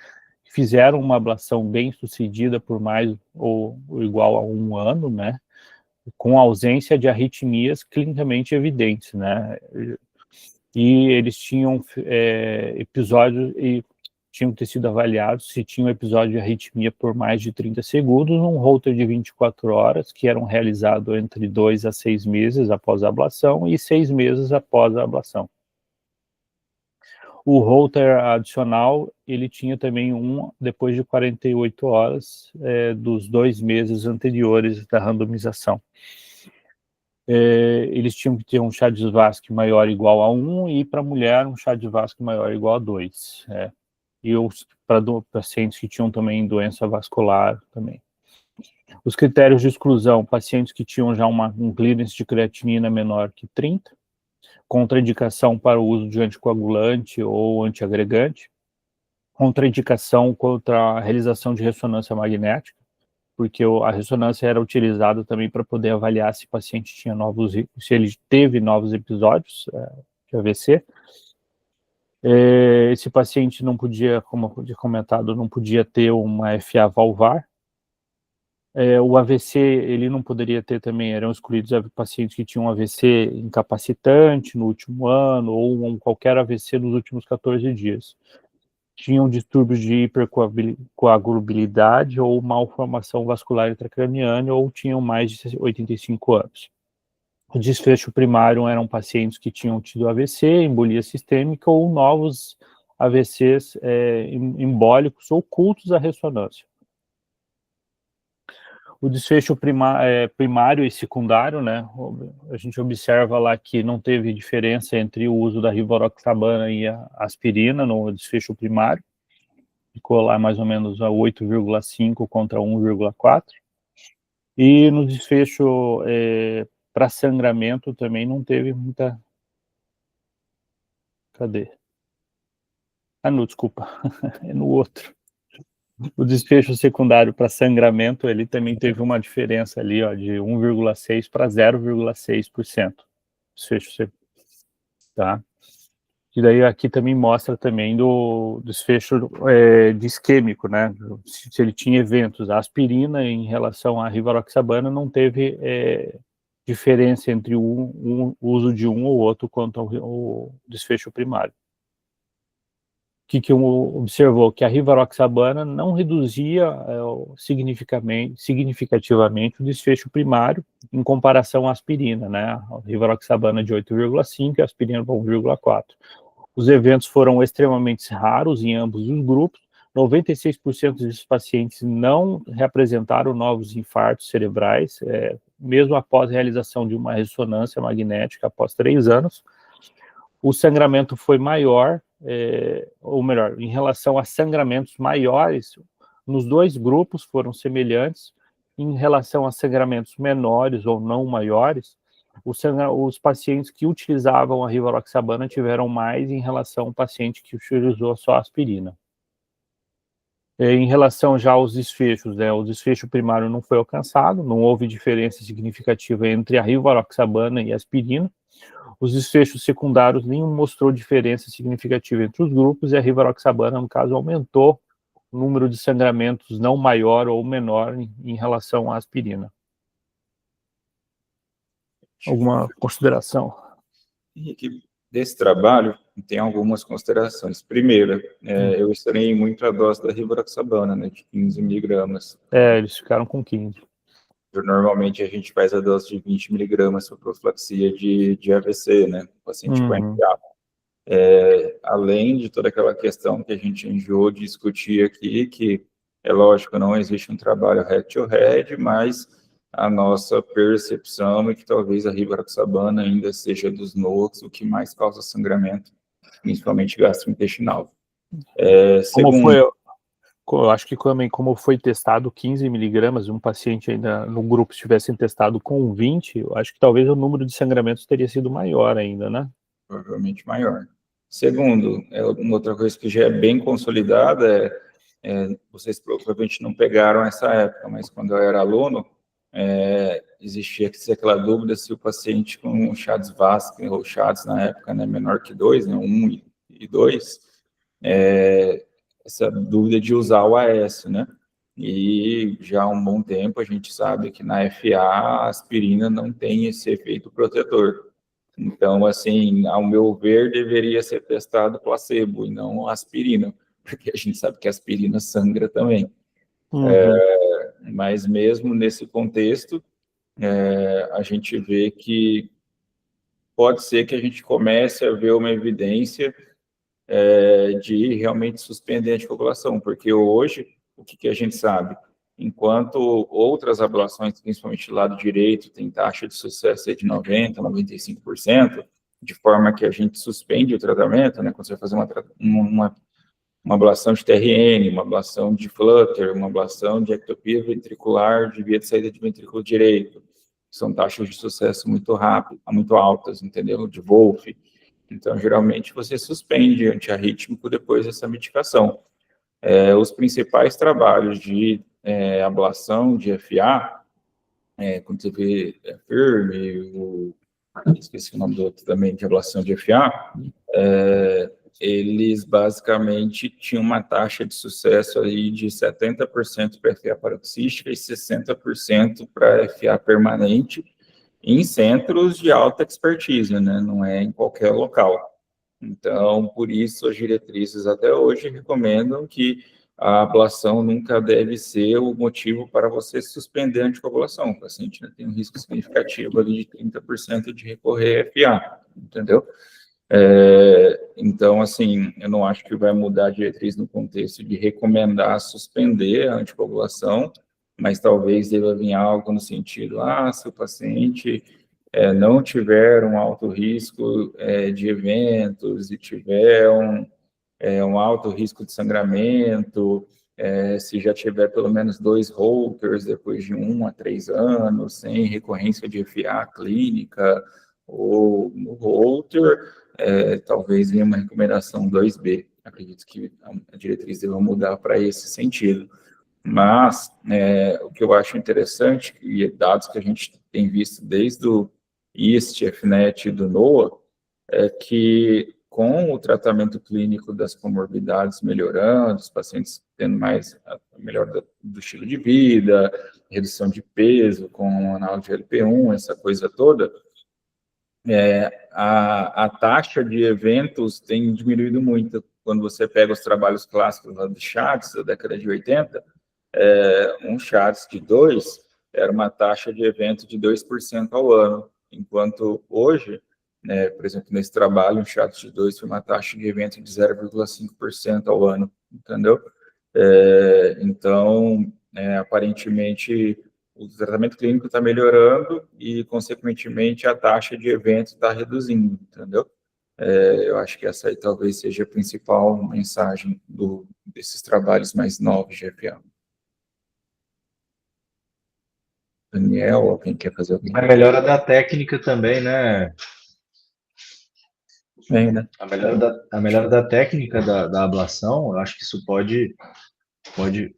fizeram uma ablação bem sucedida por mais ou igual a 1 ano, né? Com ausência de arritmias clinicamente evidentes, né? E eles tinham episódios e tinham que ter sido avaliados se tinham episódio de arritmia por mais de 30 segundos, um holter de 24 horas, que eram realizados entre 2 a 6 meses após a ablação e 6 meses após a ablação. O holter adicional, ele tinha também depois de 48 horas dos 2 meses anteriores da randomização. Eles tinham que ter um Chade-Vasque maior ou igual a 1 e para mulher um Chade-Vasque maior ou igual a 2. E para pacientes que tinham também doença vascular também. Os critérios de exclusão, pacientes que tinham já um clearance de creatinina menor que 30, contraindicação para o uso de anticoagulante ou antiagregante, contraindicação contra a realização de ressonância magnética, porque a ressonância era utilizada também para poder avaliar se o paciente tinha se ele teve novos episódios de AVC. Esse paciente não podia, como eu tinha comentado, não podia ter uma FA valvar. O AVC, ele não poderia ter também, eram excluídos pacientes que tinham AVC incapacitante no último ano, ou qualquer AVC nos últimos 14 dias. Tinham distúrbios de hipercoagulabilidade ou malformação vascular intracraniana, ou tinham mais de 85 anos. O desfecho primário eram pacientes que tinham tido AVC, embolia sistêmica, ou novos AVCs embólicos ocultos à ressonância. O desfecho primário e secundário, né, a gente observa lá que não teve diferença entre o uso da rivaroxabana e a aspirina no desfecho primário, ficou lá mais ou menos a 8,5 contra 1,4, e no desfecho para sangramento também não teve muita... Cadê? Não, desculpa, é no outro. O desfecho secundário para sangramento, ele também teve uma diferença ali, ó, de 1,6 para 0,6%. Desfecho, tá? E daí aqui também mostra também do desfecho de isquêmico, né? Se ele tinha eventos, a aspirina em relação à rivaroxabana não teve diferença entre o uso de um ou outro quanto ao desfecho primário. que observou? Que a rivaroxabana não reduzia significativamente o desfecho primário em comparação à aspirina, né? A rivaroxabana de 8,5 e a aspirina para 1,4. Os eventos foram extremamente raros em ambos os grupos. 96% dos pacientes não reapresentaram novos infartos cerebrais, mesmo após a realização de uma ressonância magnética após 3 anos. O sangramento foi maior, ou melhor, em relação a sangramentos maiores, nos 2 grupos foram semelhantes. Em relação a sangramentos menores ou não maiores, os pacientes que utilizavam a rivaroxabana tiveram mais em relação ao paciente que utilizou só aspirina. Em relação já aos desfechos, o desfecho primário não foi alcançado, não houve diferença significativa entre a rivaroxabana e a aspirina. Os desfechos secundários nenhum mostrou diferença significativa entre os grupos, e a rivaroxabana, no caso, aumentou o número de sangramentos não maior ou menor em relação à aspirina. Alguma consideração? Henrique, desse trabalho, tem algumas considerações. Primeiro, eu estranhei muito a dose da rivaroxabana, né, de 15 miligramas. Eles ficaram com 15. Normalmente a gente faz a dose de 20 miligramas para profilaxia de AVC, né, paciente com FA. Além de toda aquela questão que a gente enjoou de discutir aqui, que é lógico, não existe um trabalho head-to-head, mas a nossa percepção é que talvez a rivaroxabana ainda seja dos NOACs o que mais causa sangramento, principalmente gastrointestinal. Eu acho que também, como foi testado 15 miligramas, um paciente ainda no grupo tivessem testado com 20, eu acho que talvez o número de sangramentos teria sido maior ainda, né? Provavelmente maior. Segundo, uma outra coisa que já é bem consolidada, vocês provavelmente não pegaram essa época, mas quando eu era aluno, existia aquela dúvida se o paciente com Chagas-Vasquez, ou Chagas na época, né, menor que 2, né, 1 e 2, essa dúvida de usar o AS, né? E já há um bom tempo a gente sabe que na FA a aspirina não tem esse efeito protetor. Então, assim, ao meu ver, deveria ser testado placebo e não aspirina, porque a gente sabe que a aspirina sangra também. Mas mesmo nesse contexto, a gente vê que pode ser que a gente comece a ver uma evidência de realmente suspender a anticoagulação, porque hoje, o que a gente sabe? Enquanto outras ablações, principalmente do lado direito, tem taxa de sucesso de 90%, 95%, de forma que a gente suspende o tratamento, né? Quando você vai fazer uma ablação de TRN, uma ablação de flutter, uma ablação de ectopia ventricular de via de saída de ventrículo direito. São taxas de sucesso muito rápidas, muito altas, entendeu? De Wolff. Então, geralmente, você suspende antiarrítmico depois dessa medicação. Os principais trabalhos de ablação de FA, quando você vê firme, esqueci o nome do outro também, de ablação de FA, eles basicamente tinham uma taxa de sucesso aí de 70% para FA paroxística e 60% para FA permanente, em centros de alta expertise, né? Não é em qualquer local. Então, por isso, as diretrizes até hoje recomendam que a ablação nunca deve ser o motivo para você suspender a anticoagulação. O paciente, né, tem um risco significativo ali de 30% de recorrer a FA, entendeu? Então, assim, eu não acho que vai mudar a diretriz no contexto de recomendar suspender a anticoagulação, mas talvez deva vir algo no sentido, se o paciente não tiver um alto risco de eventos e tiver um alto risco de sangramento, se já tiver pelo menos 2 Holters depois de 1 a 3 anos, sem recorrência de FA clínica ou no Holter, talvez venha uma recomendação 2B. Acredito que a diretriz deva mudar para esse sentido. Mas o que eu acho interessante, e dados que a gente tem visto desde o IST, FNET e do NOAA, é que com o tratamento clínico das comorbidades melhorando, os pacientes tendo mais a melhora do estilo de vida, redução de peso com análogo de LP1, essa coisa toda, a taxa de eventos tem diminuído muito, quando você pega os trabalhos clássicos lá de Chagas, da década de 80, um Chagas de 2 era uma taxa de evento de 2% ao ano, enquanto hoje, né, por exemplo, nesse trabalho, um Chagas de 2 foi uma taxa de evento de 0,5% ao ano, entendeu? Então, aparentemente, o tratamento clínico está melhorando e, consequentemente, a taxa de evento está reduzindo, entendeu? Eu acho que essa aí talvez seja a principal mensagem desses trabalhos mais novos de FA. Daniel, alguém quer fazer alguma A melhora da técnica também, né? Bem, né? A melhora da técnica da ablação, eu acho que isso pode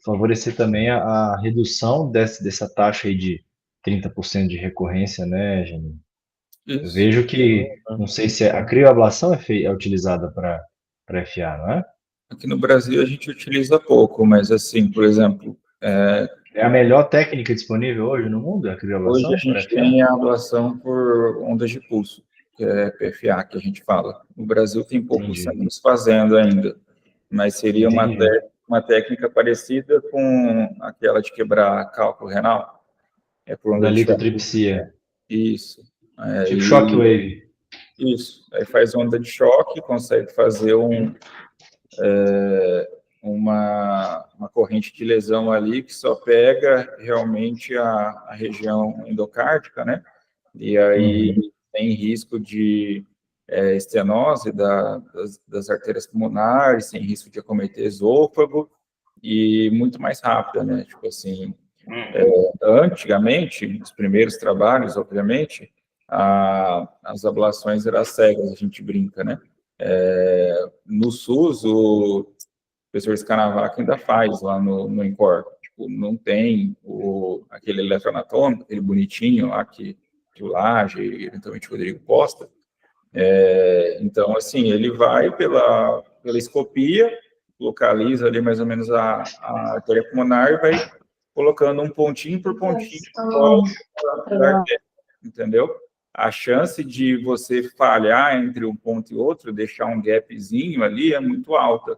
favorecer também a redução dessa taxa aí de 30% de recorrência, né, Geni? Eu Isso. vejo que, não sei se a crioablação é utilizada para FA, não é? Aqui no Brasil a gente utiliza pouco, mas assim, por exemplo, É a melhor técnica disponível hoje no mundo, a hoje crioablação a para gente FA? tem a ablação por ondas de pulso, que é PFA que a gente fala. No Brasil tem poucos Entendi. centros fazendo ainda, mas seria Entendi. uma técnica parecida com aquela de quebrar cálculo renal, por onda Da de choque. litotripsia, Isso. tipo shockwave. Isso. Aí faz onda de choque, consegue fazer uma corrente de lesão ali que só pega realmente a região endocárdica, né? E aí tem risco de estenose das artérias pulmonares, tem risco de acometer esôfago e muito mais rápida, né? Tipo assim, antigamente, os primeiros trabalhos, obviamente, as ablações eram cegas, a gente brinca, né? No SUS, o professor Scanavac ainda faz lá no INCOR. Tipo, não tem aquele eletroanatômico, aquele bonitinho lá que o Laje e eventualmente o Rodrigo posta. Então, assim, ele vai pela escopia, localiza ali mais ou menos a artéria pulmonar e vai colocando um pontinho por pontinho da artéria, entendeu? A chance de você falhar entre um ponto e outro, deixar um gapzinho ali, é muito alta.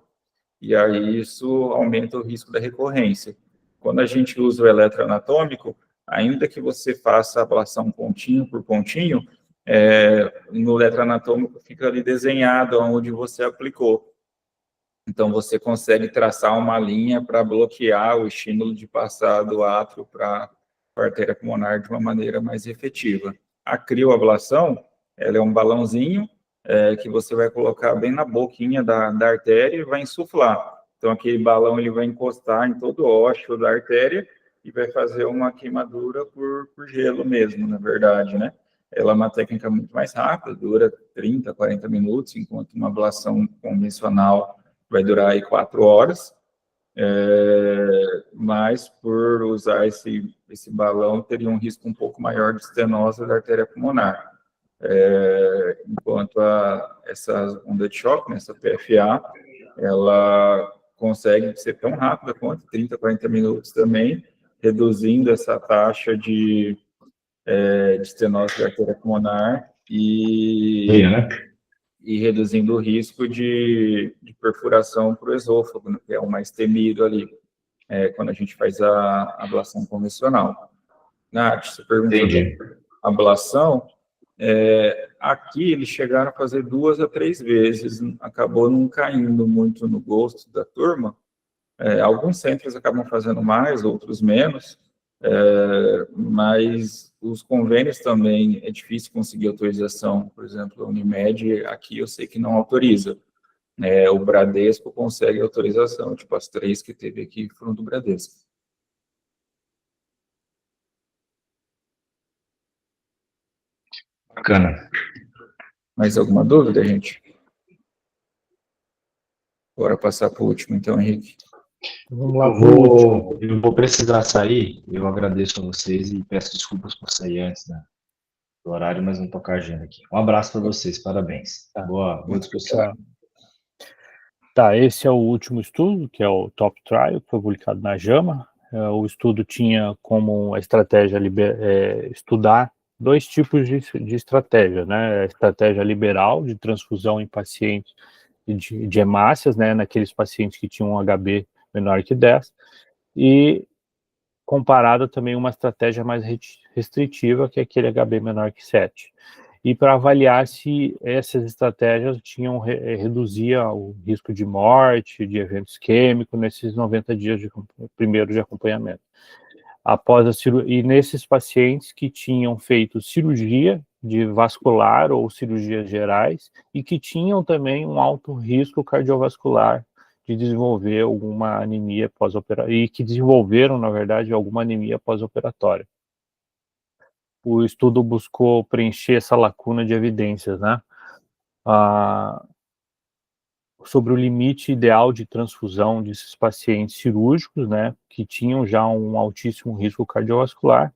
E aí isso aumenta o risco da recorrência. Quando a gente usa o eletroanatômico, ainda que você faça a ablação pontinho por pontinho, no eletroanatômico fica ali desenhado onde você aplicou. Então, você consegue traçar uma linha para bloquear o estímulo de passar do átrio para a artéria pulmonar de uma maneira mais efetiva. A crioablação, ela é um balãozinho que você vai colocar bem na boquinha da artéria e vai insuflar. Então, aquele balão ele vai encostar em todo o ósseo da artéria e vai fazer uma queimadura por gelo mesmo, na verdade, né? Ela é uma técnica muito mais rápida, dura 30, 40 minutos, enquanto uma ablação convencional vai durar aí 4 horas, mas por usar esse balão, teria um risco um pouco maior de estenose da artéria pulmonar. Enquanto essa onda de choque, essa PFA, ela consegue ser tão rápida quanto 30, 40 minutos também, reduzindo essa taxa de estenose da artéria pulmonar e reduzindo o risco de perfuração para o esôfago, né, que é o mais temido ali, quando a gente faz a ablação convencional. Nath, você perguntou da ablação, aqui eles chegaram a fazer 2 a 3 vezes, acabou não caindo muito no gosto da turma. Alguns centros acabam fazendo mais, outros menos, mas os convênios também é difícil conseguir autorização. Por exemplo, a Unimed, aqui eu sei que não autoriza. O Bradesco consegue autorização, tipo as 3 que teve aqui foram do Bradesco. Bacana. Mais alguma dúvida, gente? Bora passar para o último, então, Henrique. Vamos lá para o último. Eu vou precisar sair, eu agradeço a vocês e peço desculpas por sair antes do horário, mas não tocar a agenda aqui. Um abraço para vocês, parabéns. Boa discussão. Tá, esse é o último estudo, que é o Top Trial, que foi publicado na JAMA. O estudo tinha como estratégia estudar 2 tipos de estratégia, né? A estratégia liberal, de transfusão em pacientes de hemácias, né, naqueles pacientes que tinham um HB menor que 10, e comparado também uma estratégia mais restritiva, que é aquele HB menor que 7. E para avaliar se essas estratégias reduzia o risco de morte, de evento isquêmico, nesses 90 dias primeiro de acompanhamento. Após a cirurgia, e nesses pacientes que tinham feito cirurgia de vascular ou cirurgias gerais e que tinham também um alto risco cardiovascular de desenvolver alguma anemia pós-operatória, e que desenvolveram, na verdade, alguma anemia pós-operatória. O estudo buscou preencher essa lacuna de evidências, né? Sobre o limite ideal de transfusão desses pacientes cirúrgicos, né, que tinham já um altíssimo risco cardiovascular,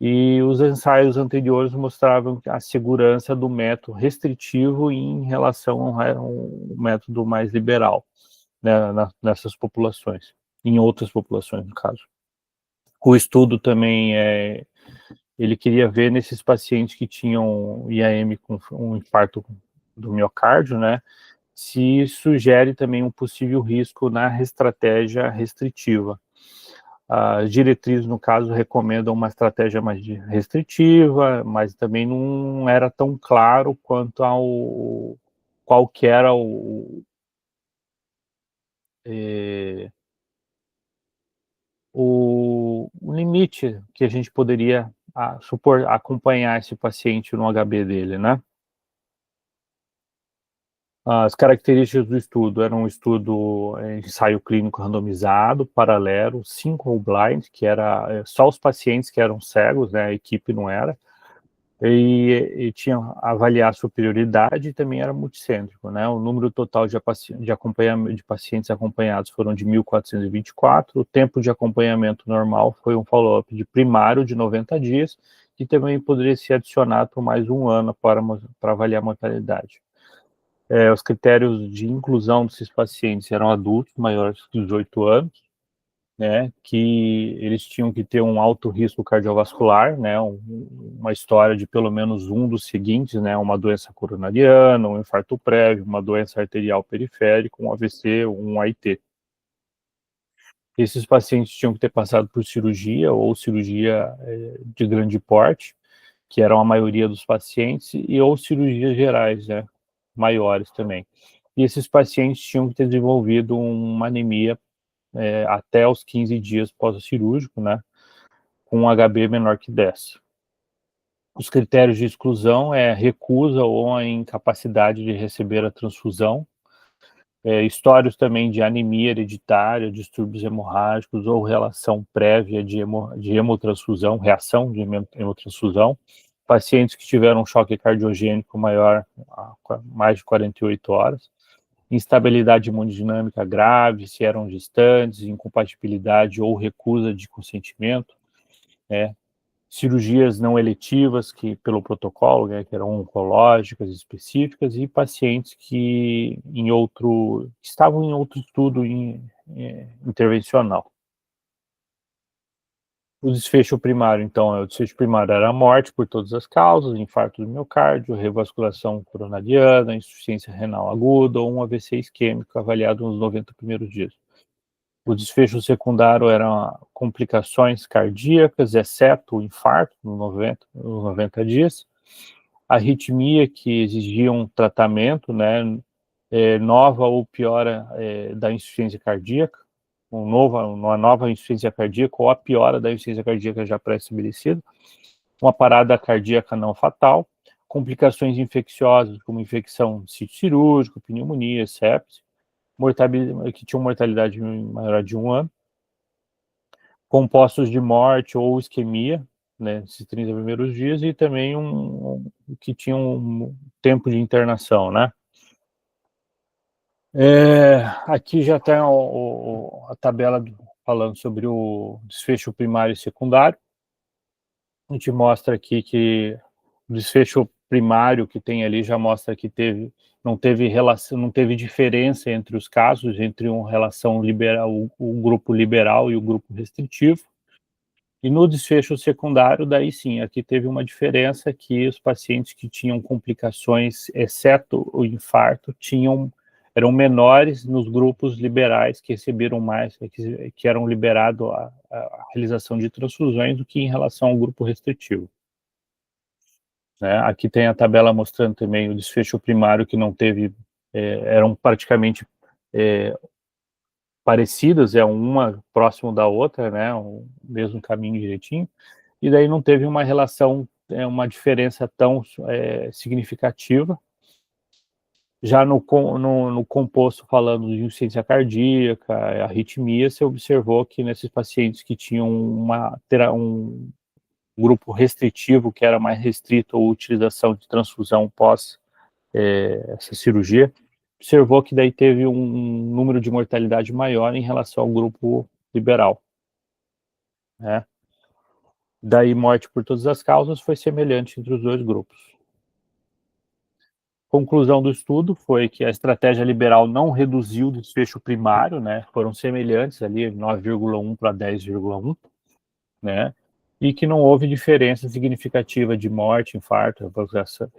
e os ensaios anteriores mostravam a segurança do método restritivo em relação ao método mais liberal, né, nessas populações, em outras populações, no caso. O estudo também ele queria ver nesses pacientes que tinham IAM com um infarto do miocárdio, né, se sugere também um possível risco na estratégia restritiva. As diretrizes, no caso, recomendam uma estratégia mais restritiva, mas também não era tão claro quanto ao qual que era o limite que a gente poderia acompanhar esse paciente no HB dele, né? As características do estudo eram um estudo ensaio clínico randomizado, paralelo, single blind, que era só os pacientes que eram cegos, né, a equipe não era, e tinha avaliar a superioridade e também era multicêntrico, né, o número total de pacientes acompanhados foram de 1.424, o tempo de acompanhamento normal foi um follow-up de primário de 90 dias, que também poderia ser adicionado por mais um ano para avaliar a mortalidade. Os critérios de inclusão desses pacientes eram adultos maiores de 18 anos, né, que eles tinham que ter um alto risco cardiovascular, né, uma história de pelo menos um dos seguintes, né, uma doença coronariana, um infarto prévio, uma doença arterial periférica, um AVC, um AIT. Esses pacientes tinham que ter passado por cirurgia ou cirurgia de grande porte, que eram a maioria dos pacientes, ou cirurgias gerais, né, maiores também. E esses pacientes tinham que ter desenvolvido uma anemia até os 15 dias pós-cirúrgico, né, com um HB menor que 10. Os critérios de exclusão recusa ou a incapacidade de receber a transfusão, histórias também de anemia hereditária, distúrbios hemorrágicos ou relação prévia de hemotransfusão, reação de hemotransfusão, pacientes que tiveram um choque cardiogênico maior a mais de 48 horas, instabilidade hemodinâmica grave, se eram gestantes, incompatibilidade ou recusa de consentimento, cirurgias não eletivas que pelo protocolo, né, que eram oncológicas específicas, e pacientes que estavam em outro estudo intervencional. O desfecho primário, então, o desfecho primário era a morte por todas as causas, infarto do miocárdio, revasculação coronariana, insuficiência renal aguda ou um AVC isquêmico avaliado nos 90 primeiros dias. O desfecho secundário eram complicações cardíacas, exceto o infarto nos 90 dias, arritmia que exigia um tratamento, né, nova ou piora da insuficiência cardíaca, uma nova insuficiência cardíaca ou a piora da insuficiência cardíaca já pré-estabelecida, uma parada cardíaca não fatal, complicações infecciosas como infecção de sítio cirúrgico, pneumonia, sepse, que tinham mortalidade maior de 1 ano, compostos de morte ou isquemia, né, nesses 30 primeiros dias, e também que tinha um tempo de internação, né. Aqui já tem a tabela falando sobre o desfecho primário e secundário. A gente mostra aqui que o desfecho primário que tem ali já mostra que não teve diferença entre os casos, entre uma relação liberal, o grupo liberal e o grupo restritivo. E no desfecho secundário, daí sim, aqui teve uma diferença que os pacientes que tinham complicações, exceto o infarto, tinham eram menores nos grupos liberais que receberam mais, que eram liberados a realização de transfusões do que em relação ao grupo restritivo. Né? Aqui tem a tabela mostrando também o desfecho primário que não teve, eram praticamente parecidas, uma próximo da outra, né, o mesmo caminho direitinho, e daí não teve uma relação, uma diferença tão significativa. Já no composto, falando de insuficiência cardíaca, arritmia, se observou que nesses pacientes que tinham um grupo restritivo, que era mais restrito à utilização de transfusão pós essa cirurgia, observou que daí teve um número de mortalidade maior em relação ao grupo liberal. Né? Daí, morte por todas as causas foi semelhante entre os dois grupos. Conclusão do estudo foi que a estratégia liberal não reduziu o desfecho primário, né? Foram semelhantes ali, 9,1 para 10,1, né? E que não houve diferença significativa de morte, infarto,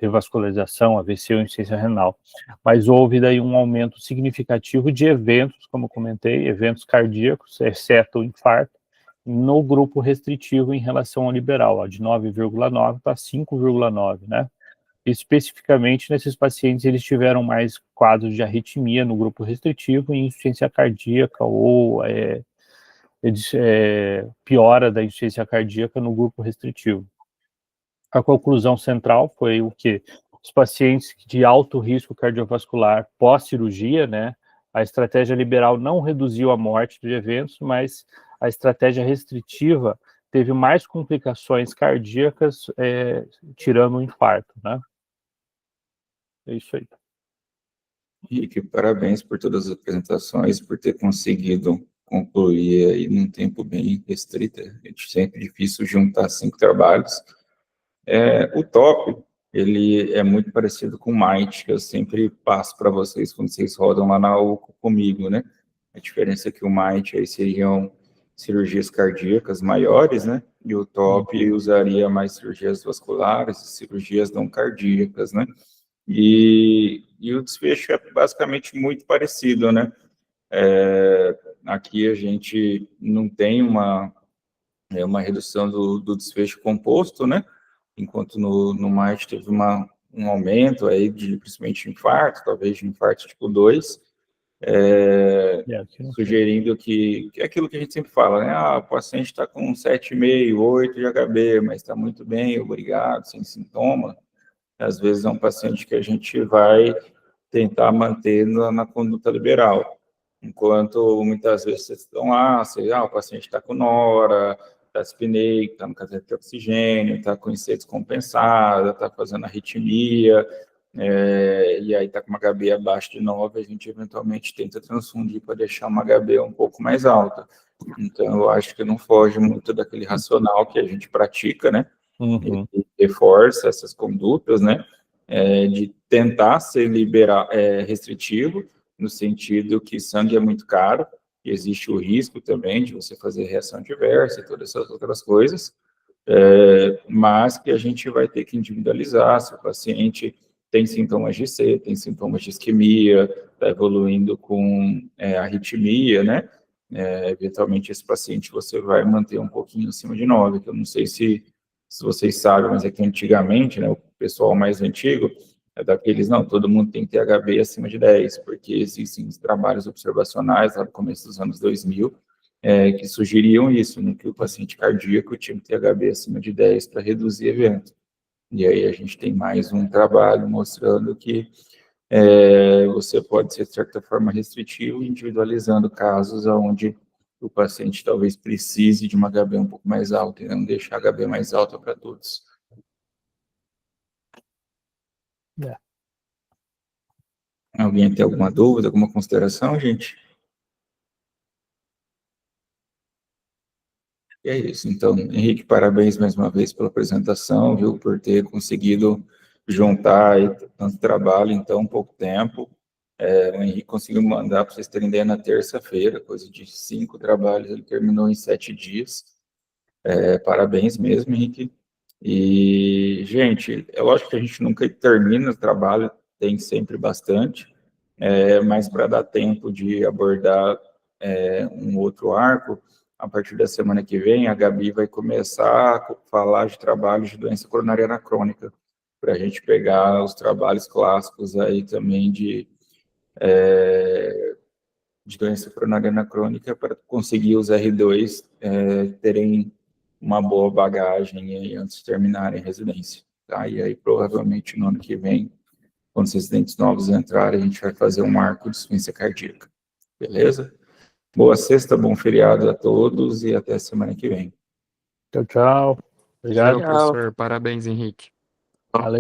revascularização, AVC ou insuficiência renal. Mas houve daí um aumento significativo de eventos, como comentei, eventos cardíacos, exceto o infarto, no grupo restritivo em relação ao liberal, ó, de 9,9 para 5,9, né? Especificamente, nesses pacientes, eles tiveram mais quadros de arritmia no grupo restritivo e insuficiência cardíaca ou piora da insuficiência cardíaca no grupo restritivo. A conclusão central foi o que os pacientes de alto risco cardiovascular pós-cirurgia, né, a estratégia liberal não reduziu a morte de eventos, mas a estratégia restritiva teve mais complicações cardíacas, tirando o infarto, né? É isso aí. Henrique, parabéns por todas as apresentações, por ter conseguido concluir aí num tempo bem restrito. É sempre difícil juntar 5 trabalhos. O top, ele é muito parecido com o MIGHT, que eu sempre passo para vocês quando vocês rodam lá na UCO comigo, né? A diferença é que o MIGHT aí seriam cirurgias cardíacas maiores, né? E o top usaria mais cirurgias vasculares, cirurgias não cardíacas, né? E o desfecho é basicamente muito parecido, né? Aqui a gente não tem uma redução do desfecho composto, né? Enquanto no MIGHT teve um aumento aí principalmente de infarto, talvez de infarto tipo 2, sugerindo que é aquilo que a gente sempre fala, né? O paciente está com 7,5, 8 de HB, mas está muito bem, obrigado, sem sintoma. Às vezes é um paciente que a gente vai tentar manter na conduta liberal. Enquanto muitas vezes vocês estão lá, o paciente está com nora, está dispneico, está no cateter de oxigênio, está com IC descompensada, está fazendo arritmia, e aí está com uma HB abaixo de 9, a gente eventualmente tenta transfundir para deixar uma HB um pouco mais alta. Então, eu acho que não foge muito daquele racional que a gente pratica, né? Uhum. E reforça essas condutas, né? De tentar ser restritivo, no sentido que sangue é muito caro, e existe o risco também de você fazer reação adversa e todas essas outras coisas, mas que a gente vai ter que individualizar se o paciente tem sintomas de C, tem sintomas de isquemia, está evoluindo com arritmia, né? Eventualmente esse paciente você vai manter um pouquinho acima de 9, que eu não sei se vocês sabem, mas é que antigamente, né, o pessoal mais antigo, daqueles, não, todo mundo tem que ter HB acima de 10, porque existem trabalhos observacionais lá no começo dos anos 2000, que sugeriam isso, né, que o paciente cardíaco tinha que ter HB acima de 10 para reduzir evento. E aí a gente tem mais um trabalho mostrando que você pode ser, de certa forma, restritivo, individualizando casos onde o paciente talvez precise de uma HB um pouco mais alta e não deixar a HB mais alta para todos. Alguém tem alguma dúvida, alguma consideração, gente? E é isso. Então, Henrique, parabéns mais uma vez pela apresentação, viu, por ter conseguido juntar aí tanto trabalho em tão pouco tempo. O Henrique conseguiu mandar, para vocês terem ideia, na terça-feira, coisa de 5 trabalhos, ele terminou em 7 dias. Parabéns mesmo, Henrique. E, gente, é lógico que a gente nunca termina o trabalho, tem sempre bastante, mas para dar tempo de abordar um outro arco, a partir da semana que vem, a Gabi vai começar a falar de trabalhos de doença coronariana crônica, para a gente pegar os trabalhos clássicos aí também de doença coronariana crônica, para conseguir os R2 terem uma boa bagagem aí antes de terminarem a residência. Tá? E aí, provavelmente, no ano que vem, quando os residentes novos entrarem, a gente vai fazer um marco de insuficiência cardíaca. Beleza? Boa sexta, bom feriado a todos e até semana que vem. Tchau, tchau. Obrigado. Tchau, professor. Parabéns, Henrique. Valeu.